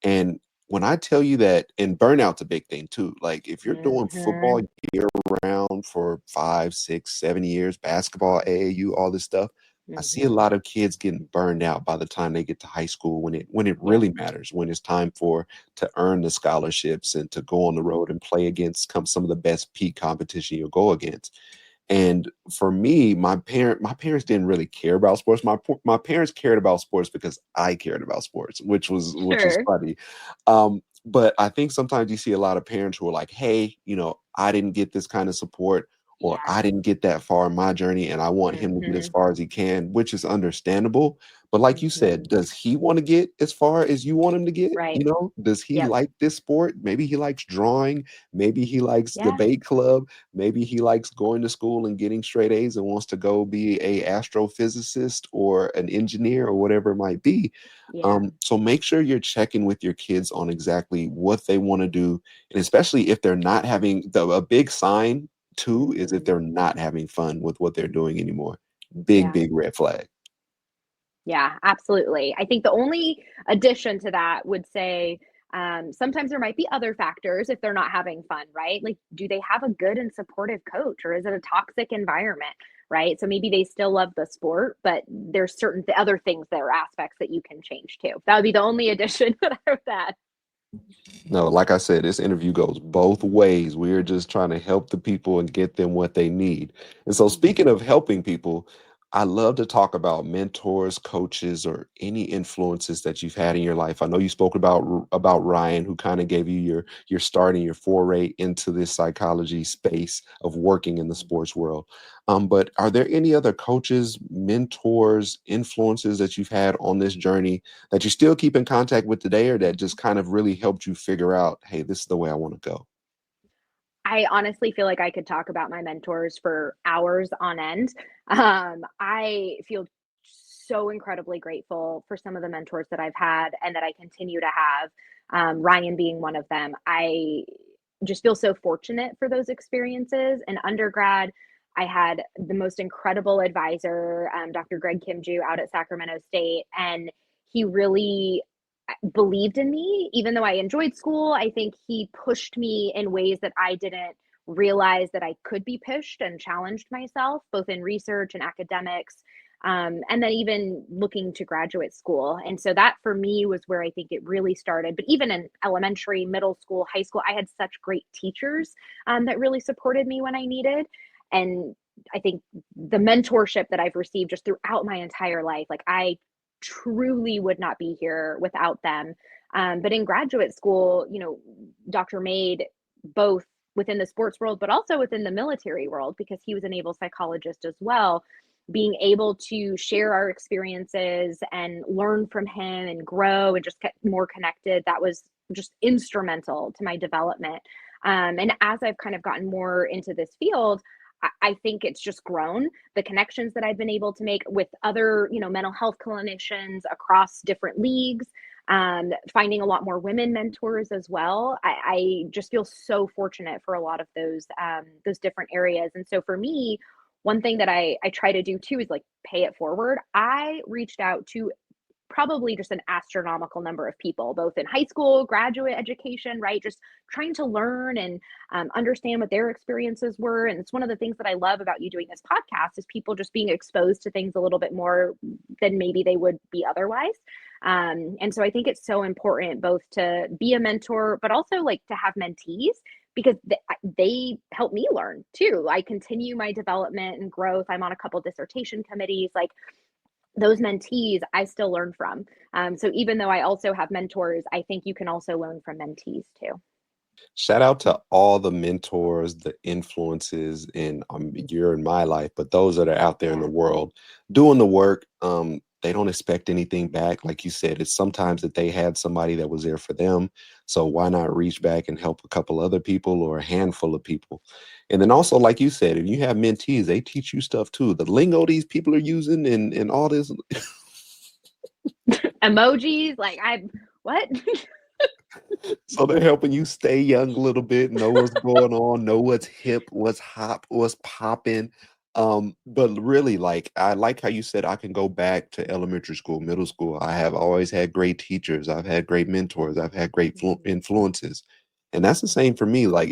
And when I tell you that, and burnout's a big thing too. Like if you're doing Hmm. football year round for 5, 6, 7 years, basketball, AAU, all this stuff, I see a Hmm. lot of kids getting burned out by the time they get to high school when it Yep. really matters, when it's time for to earn the scholarships and to go on the road and play against some of the best peak competition you'll go against. And for me, my parents didn't really care about sports. My parents cared about sports because I cared about sports, which was Sure. funny. But I think sometimes you see a lot of parents who are like, "Hey, I didn't get this kind of support, or Yeah. I didn't get that far in my journey, and I want him to get as Hmm. far as he can," which is understandable. But like you said, Hmm. does he want to get as far as you want him to get? Right. Does he Yep. like this sport? Maybe he likes drawing. Maybe he likes Yeah. debate club. Maybe he likes going to school and getting straight A's and wants to go be a astrophysicist or an engineer or whatever it might be. Yeah. So make sure you're checking with your kids on exactly what they want to do, and especially if they're not having a big sign too is if Hmm. they're not having fun with what they're doing anymore. Big, Yeah. big red flag. Yeah, absolutely. I think the only addition to that would say sometimes there might be other factors if they're not having fun, right? Like, do they have a good and supportive coach, or is it a toxic environment, right? So maybe they still love the sport, but there's certain other things that are aspects that you can change too. That would be the only addition that I would add. No, like I said, this interview goes both ways. We're just trying to help the people and get them what they need. And so, speaking Mhm. of helping people, I love to talk about mentors, coaches, or any influences that you've had in your life. I know you spoke about Ryan, who kind of gave you your start and your foray into this psychology space of working in the sports world. But are there any other coaches, mentors, influences that you've had on this journey that you still keep in contact with today, or that just kind of really helped you figure out, hey, this is the way I want to go? I honestly feel like I could talk about my mentors for hours on end. I feel so incredibly grateful for some of the mentors that I've had and that I continue to have, Ryan being one of them. I just feel so fortunate for those experiences. In undergrad, I had the most incredible advisor, Dr. Greg Kimju, out at Sacramento State, and he really believed in me even though I enjoyed school. I think he pushed me in ways that I didn't realize that I could be pushed, and challenged myself both in research and academics, and then even looking to graduate school. And so that for me was where I think it really started. But even in elementary, middle school, high school, I had such great teachers that really supported me when I needed. And I think the mentorship that I've received just throughout my entire life, like I truly would not be here without them. But in graduate school, Dr. Made, both within the sports world, but also within the military world, because he was a naval psychologist as well, being able to share our experiences and learn from him and grow and just get more connected, that was just instrumental to my development. And as I've kind of gotten more into this field, I think it's just grown. The connections that I've been able to make with other, mental health clinicians across different leagues, finding a lot more women mentors as well. I just feel so fortunate for a lot of those different areas. And so for me, one thing that I try to do too is like pay it forward. I reached out to probably just an astronomical number of people, both in high school, graduate education, right? Just trying to learn and understand what their experiences were. And it's one of the things that I love about you doing this podcast is people just being exposed to things a little bit more than maybe they would be otherwise. And so I think it's so important both to be a mentor, but also like to have mentees because they help me learn too. I continue my development and growth. I'm on a couple dissertation committees. Like those mentees, I still learn from. So even though I also have mentors, I think you can also learn from mentees too. Shout out to all the mentors, the influences in you're in my life, but those that are out there in the Yeah. world doing the work. They don't expect anything back. Like you said, it's sometimes that they had somebody that was there for them. So why not reach back and help a couple other people or a handful of people? And then also, like you said, if you have mentees, they teach you stuff too. The lingo these people are using and all this. Emojis, like what? So they're helping you stay young a little bit, know what's going on, know what's hip, what's hop, what's popping. But really, like I like how you said I can go back to elementary school, middle school. I have always had great teachers. I've had great mentors. I've had great influences. And that's the same for me. Like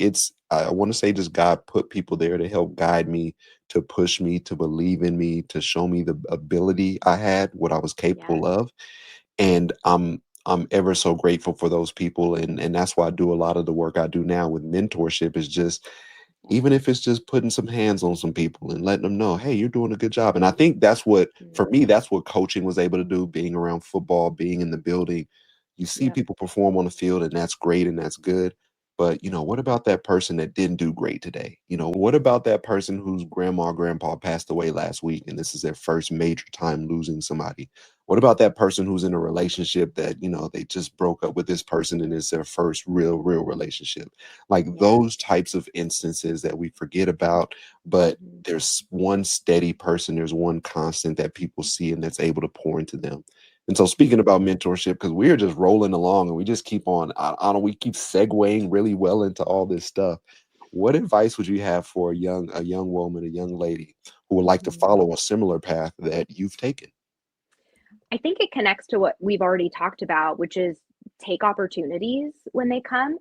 I want to say just God put people there to help guide me, to push me, to believe in me, to show me the ability I had, what I was capable Yes. of. And I'm ever so grateful for those people, and that's why I do a lot of the work I do now with mentorship is just even if it's just putting some hands on some people and letting them know, hey, you're doing a good job. And I think that's what, for me, that's what coaching was able to do, being around football, being in the building. You see Yep. people perform on the field, and that's great and that's good. But, what about that person that didn't do great today? What about that person whose grandma or grandpa passed away last week and this is their first major time losing somebody? What about that person who's in a relationship that, they just broke up with this person and it's their first real relationship? Like Yeah. those types of instances that we forget about, but Mhm. there's one steady person, there's one constant that people see and that's able to pour into them. And so speaking about Mhm. mentorship, because we're just rolling along and we just keep on, I don't, we keep segueing really well into all this stuff. What advice would you have for a young woman, a young lady who would like to Mhm. follow a similar path that you've taken? I think it connects to what we've already talked about, which is take opportunities when they come,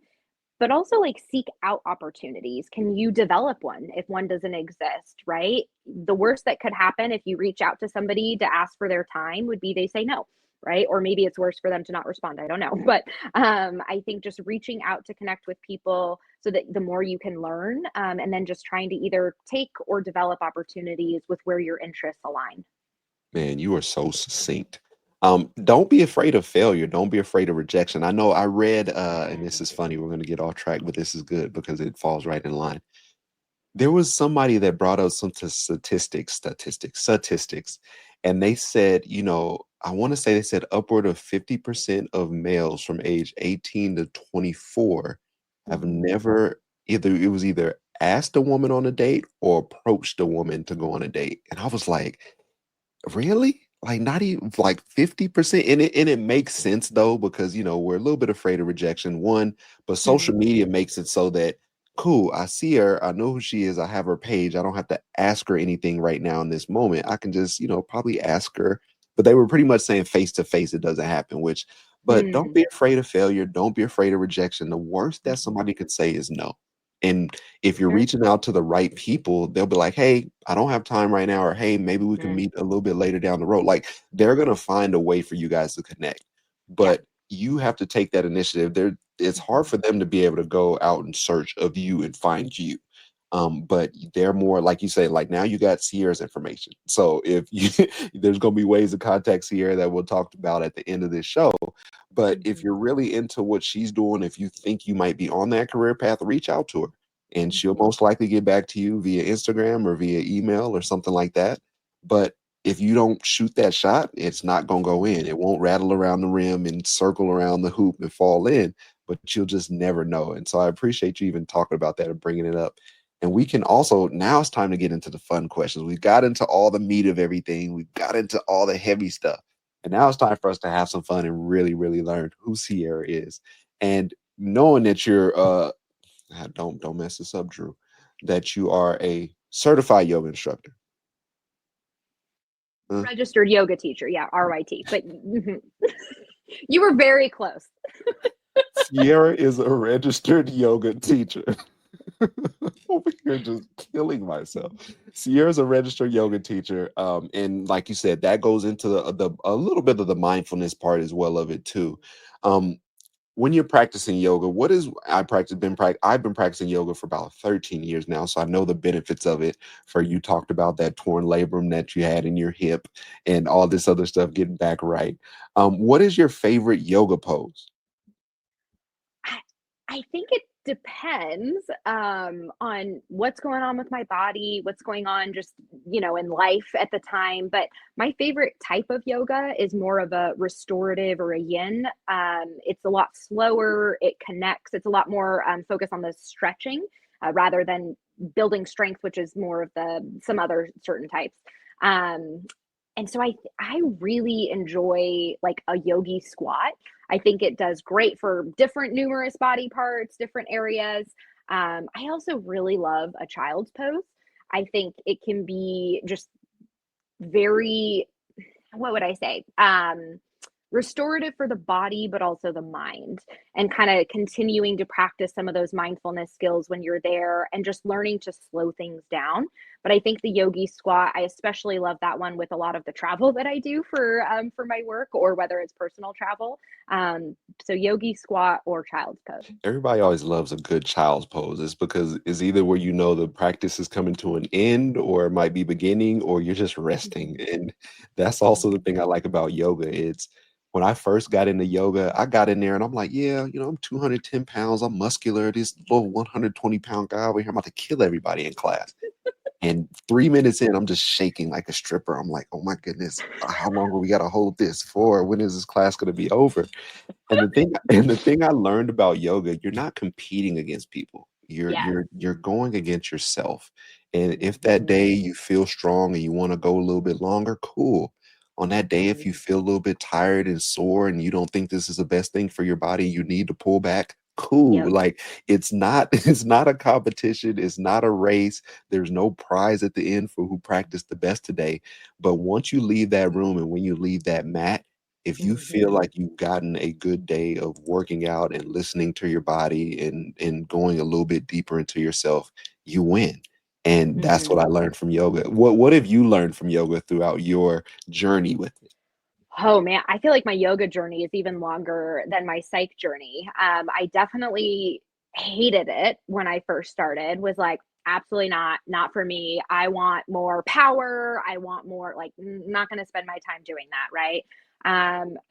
but also like seek out opportunities. Can you develop one if one doesn't exist, right? The worst that could happen if you reach out to somebody to ask for their time would be they say no, right? Or maybe it's worse for them to not respond. I don't know. But I think just reaching out to connect with people so that the more you can learn, and then just trying to either take or develop opportunities with where your interests align. Man, you are so succinct. Don't be afraid of failure. Don't be afraid of rejection. I know I read, and this Yes. is funny, we're going to get off track, but this is good because it falls right in line. There was somebody that brought up some statistics, and they said, I want to say they said upward of 50% of males from age 18 to 24 have Mhm. never either asked a woman on a date or approached a woman to go on a date. And I was like, really? Like not even like 50%? And it makes sense though, because we're a little bit afraid of rejection, one, but social Mhm. media makes it so that cool, I see her, I know who she is, I have her page. I don't have to ask her anything right now in this moment. I can just, probably ask her. But they were pretty much saying face to face, it doesn't happen, but don't Mm. be afraid of failure. Don't be afraid of rejection. The worst that Mhm. somebody could say is no. And if you're Sure. reaching out to the right people, they'll be like, hey, I don't have time right now, or hey, maybe we can Mm. meet a little bit later down the road. Like they're gonna find a way for you guys to connect. Yeah. But you have to take that initiative. It's hard Mhm. for them to be able to go out in search of you and find you. But they're more like you say, like now you got Sierra's information. So if you there's gonna be ways to contact Sierra that we'll talk about at the end of this show. But if Mhm. you're really into what she's doing, if you think you might be on that career path, reach out to her and she'll Mhm. most likely get back to you via Instagram or via email or something like that. But if you don't shoot that shot, it's not going to go in. It Mhm. won't rattle around the rim and circle around the hoop and fall in, but you'll just never know. And so I appreciate you even talking about that and bringing it up. And we can also, now it's time to get into the fun questions. We got into all the meat of everything, we got into all the heavy stuff. And now it's time for us to have some fun and really learn who Sierra is. And knowing that you're don't mess this up, Drew, that you are a certified yoga instructor. Huh? Registered yoga teacher. Yeah, RYT. But mhm. You were very close. Sierra is a registered yoga teacher. Over here just killing myself. Sierra's a registered yoga teacher, and like you said, that goes into the a little bit of the mindfulness part as well of it too. Um, when you're practicing yoga, what is I've been practicing yoga for about 13 years now, so I know the benefits of it. For you talked about that torn labrum that you had in your hip and all this other stuff getting back right. What is your favorite yoga pose? I I think it depends, on what's going on with my body, what's going on just, in life at the time, but my favorite type of yoga is more of a restorative or a yin. It's a lot slower, it connects, it's a lot more, focused on the stretching, rather than building strength, which is more of some other certain types. Um, and so I really enjoy, like, a yogi squat. I think it does great for different numerous body parts, different areas. I also really love a child's pose. I think it can be just very, what would I say? Restorative for the body, but also the mind, and kind of continuing to practice some of those mindfulness skills when you're there and just learning to slow things down. But I think the yogi squat, I especially love that one with a lot of the travel that I do for my work, or whether it's personal travel. So yogi squat or child's pose. Everybody always loves a good child's pose. It's because it's either where you know the practice is coming to an end or it might be beginning or you're just resting. Mhm. And that's also the thing I like about yoga. It's when I first got into yoga, I got in there and I'm like, yeah, I'm 210 pounds, I'm muscular, this little 120-pound guy over here, I'm about to kill everybody in class. And 3 minutes in, I'm just shaking like a stripper. I'm like, oh my goodness, how long are we gotta hold this for? When is this class gonna be over? And the thing I learned about yoga, you're not competing against people. You're Yes. you're you're going against yourself. And if that Mhm. day you feel strong and you want to go a little bit longer, cool. On that day, if you Mhm. feel a little bit tired and sore and you don't think this is the best thing for your body, you need to pull back. Cool. Yep. Like it's not it's not a competition, it's not a race. There's no prize at the end for who practiced the best today. But once you leave that room and when you leave that mat, if you feel Mhm. like you've gotten a good day of working out and listening to your body and going a little bit deeper into yourself, you win. And that's what Mhm. I learned from yoga. What have you learned from yoga throughout your journey with it? Oh man, I feel like my yoga journey is even longer than my psych journey. I definitely hated it when I first started, was like, absolutely not for me. I want more power. I want more, like, not going to spend my time doing that. Right.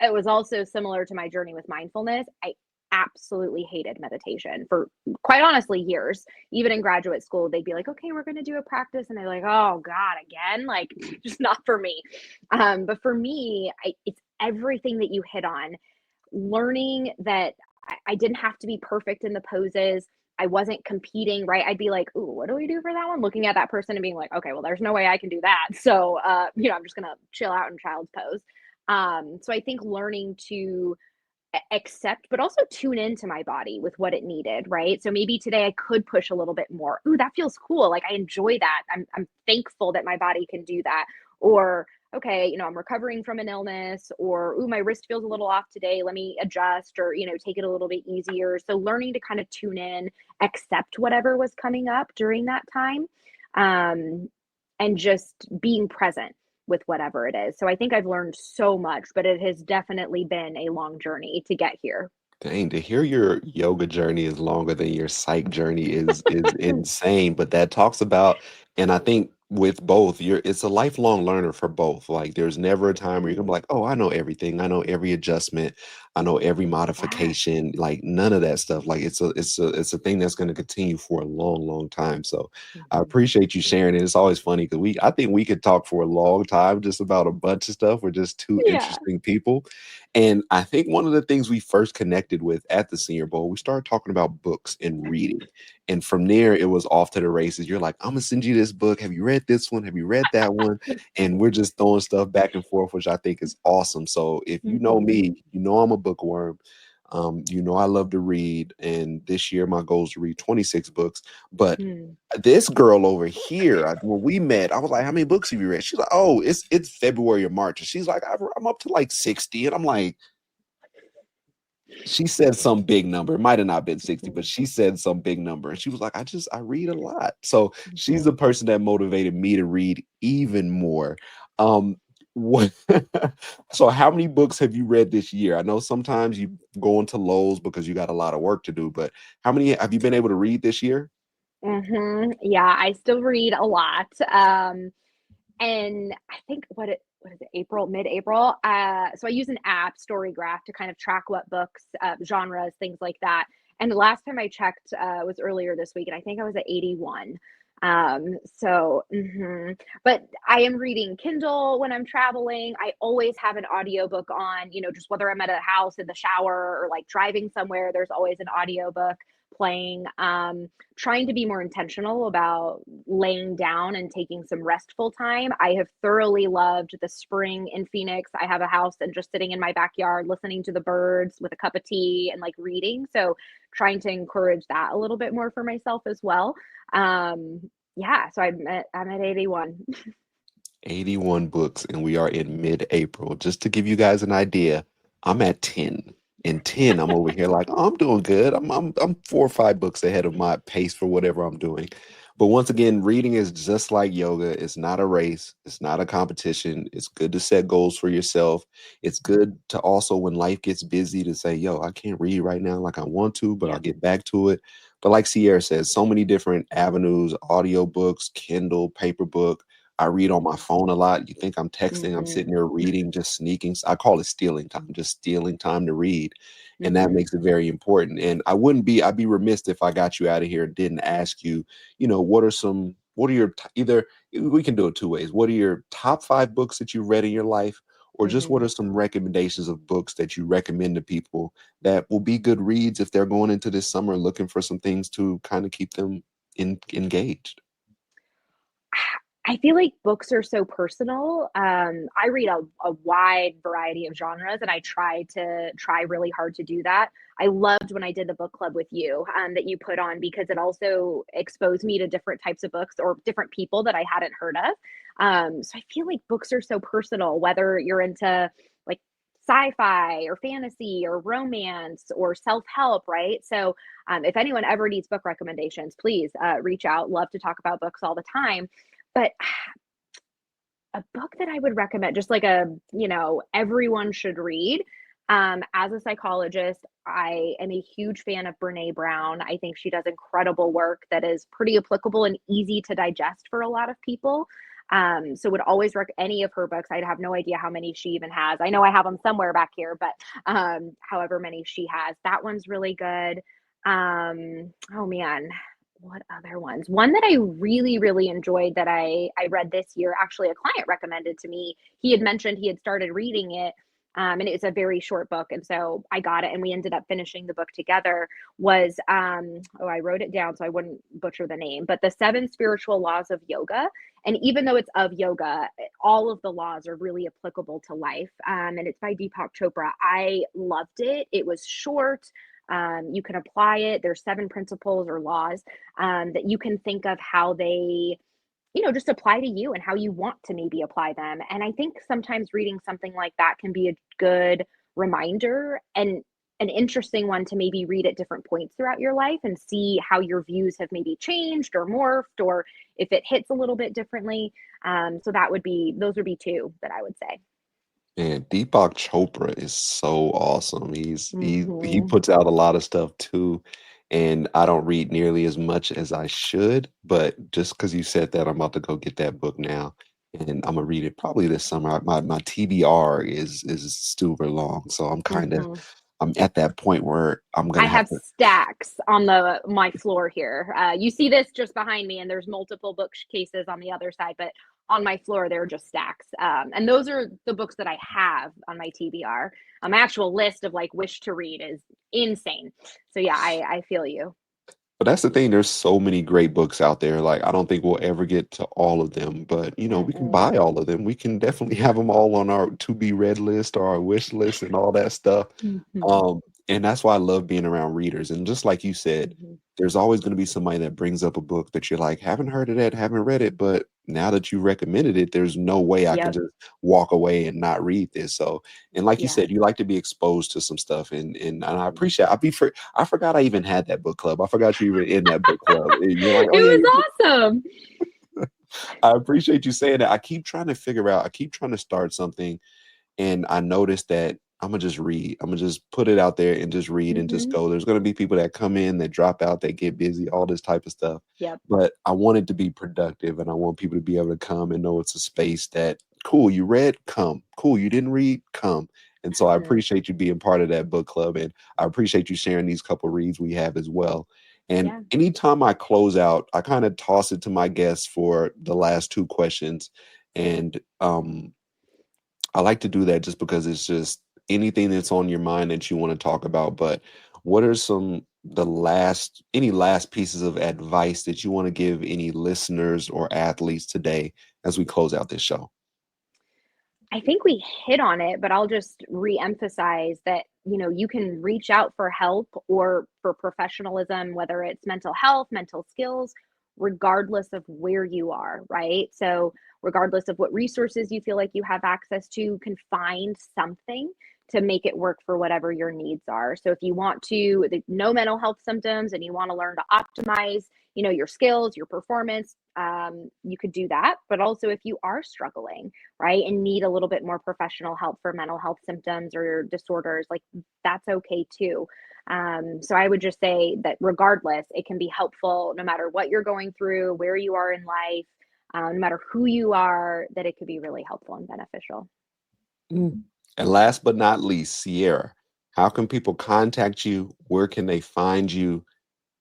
It was also similar to my journey with mindfulness. I absolutely hated meditation for, quite honestly, years. Even in graduate school, they'd be like, okay, we're going to do a practice. And they're like, oh God, again, like, just not for me. But for me, it's everything that you hit on. Learning that I didn't have to be perfect in the poses. I wasn't competing, right? I'd be like, "Ooh, what do we do for that one?" Looking at that person and being like, "Okay, well, there's no way I can do that." So, I'm just gonna chill out in child's pose. So I think learning to accept, but also tune into my body with what it needed, right? So maybe today I could push a little bit more. Ooh, that feels cool. Like, I enjoy that. I'm thankful that my body can do that. Or, okay, I'm recovering from an illness, or ooh, my wrist feels a little off today. Let me adjust, or, take it a little bit easier. So learning to kind of tune in, accept whatever was coming up during that time. Um, and just being present with whatever it is. So I think I've learned so much, but it has definitely been a long journey to get here. Dang, to hear your yoga journey is longer than your psych journey is insane. But that talks about, and I think with both, it's a lifelong learner for both. Like there's never a time where you're gonna be Mhm. like, oh, I know everything, I know every adjustment, I know every Yeah. modification, like none of that stuff. Like it's a thing that's gonna continue for a long, long time. So I Mhm. appreciate you sharing it. It's always funny because I think we could talk for a long time just about a bunch of stuff. We're just two Yeah. interesting people. And I think one of the things we first connected with at the Senior Bowl, we started talking about books and reading. And from there, it was off to the races. You're like, I'm gonna send you this book. Have you read this one? Have you read that one? And we're just throwing stuff back and forth, which I think is awesome. So if you know Mhm. me, you know I'm a bookworm. You know I love to read, and this year my goal is to read 26 books. But Mm. this girl over here, when we met, I was like, "How many books have you read?" She's like, "Oh, it's February or March." And she's like, "I'm up to like 60," and I'm like, She said some big number. It might have not been 60, but Mhm, she said some big number. And she was like, I read a lot. So she's the mhm, person that motivated me to read even more. Um, what so how many books have you read this year? I know sometimes you go into lows because you got a lot of work to do, but how many have you been able to read this year? Yeah, I still read a lot. And I think what is it, April, mid-April? So I use an app, Storygraph, to kind of track what books, genres, things like that. And the last time I checked was earlier this week, and I think I was at 81. But I am reading Kindle when I'm traveling. I always have an audiobook on, just whether I'm at a house in the shower or like driving somewhere, there's always an audiobook playing. Trying to be more intentional about laying down and taking some restful time. I have thoroughly loved the spring in Phoenix. I have a house and just sitting in my backyard listening to the birds with a cup of tea and like reading. So trying to encourage that a little bit more for myself as well. Yeah, so I'm at 81. 81 books, and we are in mid-April. Just to give you guys an idea, I'm at 10. In 10, I'm over here like, oh, I'm doing good. I'm 4 or 5 books ahead of my pace for whatever I'm doing. But once again, reading is just like yoga. It's not a race. It's not a competition. It's good to set goals for yourself. It's good to also, when life gets busy, to say, yo, I can't read right now like I want to, but I'll Yep. get back to it. But like Sierra says, so many different avenues, audiobooks, Kindle, paper book. I read on my phone a lot. You think I'm texting, I'm Mhm. sitting there reading, just sneaking. I call it stealing time, just stealing time to read. And that Mhm. makes it very important. And I'd be remiss if I got you out of here and didn't ask you, what are your, either we can do it 2 ways. What are your top 5 books that you read in your life? Or just what Mhm. are some recommendations of books that you recommend to people that will be good reads if they're going into this summer looking for some things to kind of keep them engaged? I feel like books are so personal. I read a wide variety of genres, and I try really hard to do that. I loved when I did the book club with you, that you put on, because it also exposed me to different types of books or different people that I hadn't heard of. So I feel like books are so personal, whether you're into like sci-fi or fantasy or romance or self-help, right? So if anyone ever needs book recommendations, please reach out. Love to talk about books all the time. But a book that I would recommend, just like everyone should read. As a psychologist, I am a huge fan of Brene Brown. I think she does incredible work that is pretty applicable and easy to digest for a lot of people. So would always any of her books. I'd have no idea how many she even has. I know I have them somewhere back here, but however many she has, that one's really good. Oh man, what other ones? One that I really, really enjoyed that I read this year, actually a client recommended to me. He had mentioned he had started reading it, and it was a very short book, and so I got it, and we ended up finishing the book together. Was I wrote it down so I wouldn't butcher the name, but The Seven Spiritual Laws of Yoga. And even though it's of yoga, all of the laws are really applicable to life. And it's by Deepak Chopra. I loved it. It was short. You can apply it. There's 7 principles or laws that you can think of how they, just apply to you and how you want to maybe apply them. And I think sometimes reading something like that can be a good reminder and an interesting one to maybe read at different points throughout your life and see how your views have maybe changed or morphed, or if it hits a little bit differently. So those would be two that I would say. And Deepak Chopra is so awesome. He Hmm. puts out a lot of stuff too, and I don't read nearly as much as I should. But just because you said that, I'm about to go get that book now, and I'm gonna read it probably this summer. My TBR is super long, so Hmm. I'm at that point where I'm I gonna have have to. stacks on my floor here. You see this just behind me, and there's multiple bookcases on the other side, but on my floor there are just stacks. And those are the books that I have on my TBR. My actual list of like wish to read is insane. So yeah, I feel you. But that's the thing. There's so many great books out there. Like I don't think we'll ever get to all of them, but we can Mm-mm. buy all of them. We can definitely have them all on our to be read list or our wish list and all that stuff. Mhm. Um, and that's why I love being around readers. And just like you said, Mhm. there's always going to be somebody that brings up a book that you're like, haven't heard of that, haven't read it, but now that you recommended it, there's no way I can Yep. just walk away and not read this. So, and like you Yeah. said, you like to be exposed to some stuff, and I Mhm. appreciate. I forgot I even had that book club. I forgot you were in that book club. And you're like, oh yeah, It was awesome. I appreciate you saying that. I keep trying to figure out. I keep trying to start something, and I noticed that I'm gonna just read. I'm gonna just put it out there and just read and just Mhm. go. There's gonna be people that come in, that drop out, that get busy, all this type of stuff. Yep. But I want it to be productive, and I want people to be able to come and know it's a space that cool. You read, come. Cool. You didn't read, come. And so I Mhm. appreciate you being part of that book club, and I appreciate you sharing these couple reads we have as well. And Yeah. anytime I close out, I kind of toss it to my guests for the last two questions. And I like to do that just because it's just anything that's on your mind that you want to talk about. But what are any last pieces of advice that you want to give any listeners or athletes today as we close out this show? I think we hit on it, but I'll just re-emphasize that, you can reach out for help or for professionalism, whether it's mental health, mental skills, regardless of where you are, right? So, regardless of what resources you feel like you have access to, you can find something to make it work for whatever your needs are. So, if you want to know mental health symptoms and you want to learn to optimize, your skills, your performance, you could do that. But also, if you are struggling, right, and need a little bit more professional help for mental health symptoms or disorders, like that's okay too. So I would just say that regardless, it can be helpful no matter what you're going through, where you are in life, no matter who you are, that it could be really helpful and beneficial. Mm. And last but not least, Sierra, how can people contact you? Where can they find you?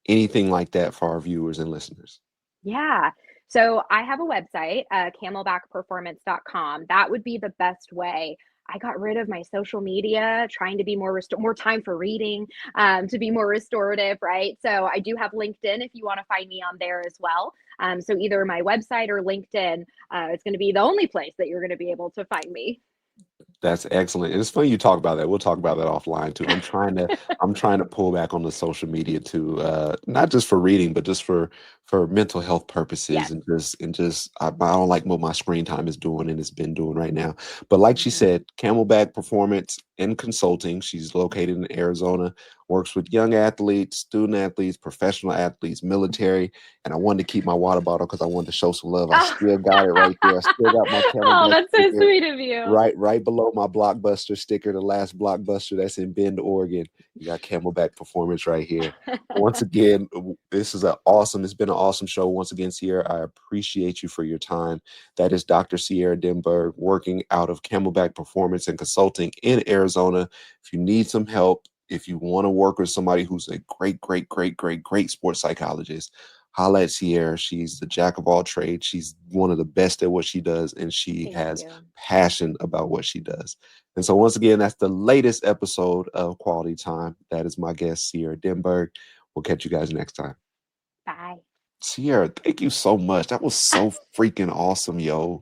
Anything like that for our viewers and listeners? Yeah. So I have a website, camelbackperformance.com. That would be the best way. I got rid of my social media, trying to be more time for reading, to be more restorative, right? So I do have LinkedIn if you want to find me on there as well. So either my website or LinkedIn, it's going to be the only place that you're going to be able to find me. That's excellent. And it's funny you talk about that. We'll talk about that offline too. I'm trying to pull back on the social media too, not just for reading, but just for mental health purposes Yes. and just I don't like what my screen time is doing and it's been doing right now. But like she Mhm. said, Camelback Performance and Consulting. She's located in Arizona, works with young athletes, student athletes, professional athletes, military. And I wanted to keep my water bottle because I wanted to show some love. I Oh. still got it right there. I still got my Oh, Camelback that's so sticker sweet of you. right below my Blockbuster sticker, the last Blockbuster that's in Bend, Oregon. You got Camelback Performance right here. Once again, it's been an awesome show. Once again, Sierra, I appreciate you for your time. That is Dr. Sierra Dimberg working out of Camelback Performance and Consulting in Arizona. If you need some help, if you want to work with somebody who's a great sports psychologist, holla at Sierra. She's the jack of all trades. She's one of the best at what she does, and she Thank has you. passion about what she does. And so, once again, that's the latest episode of Quality Time. That is my guest, Sierra Dimberg. We'll catch you guys next time. Bye. Sierra, thank you so much. That was so freaking awesome, yo.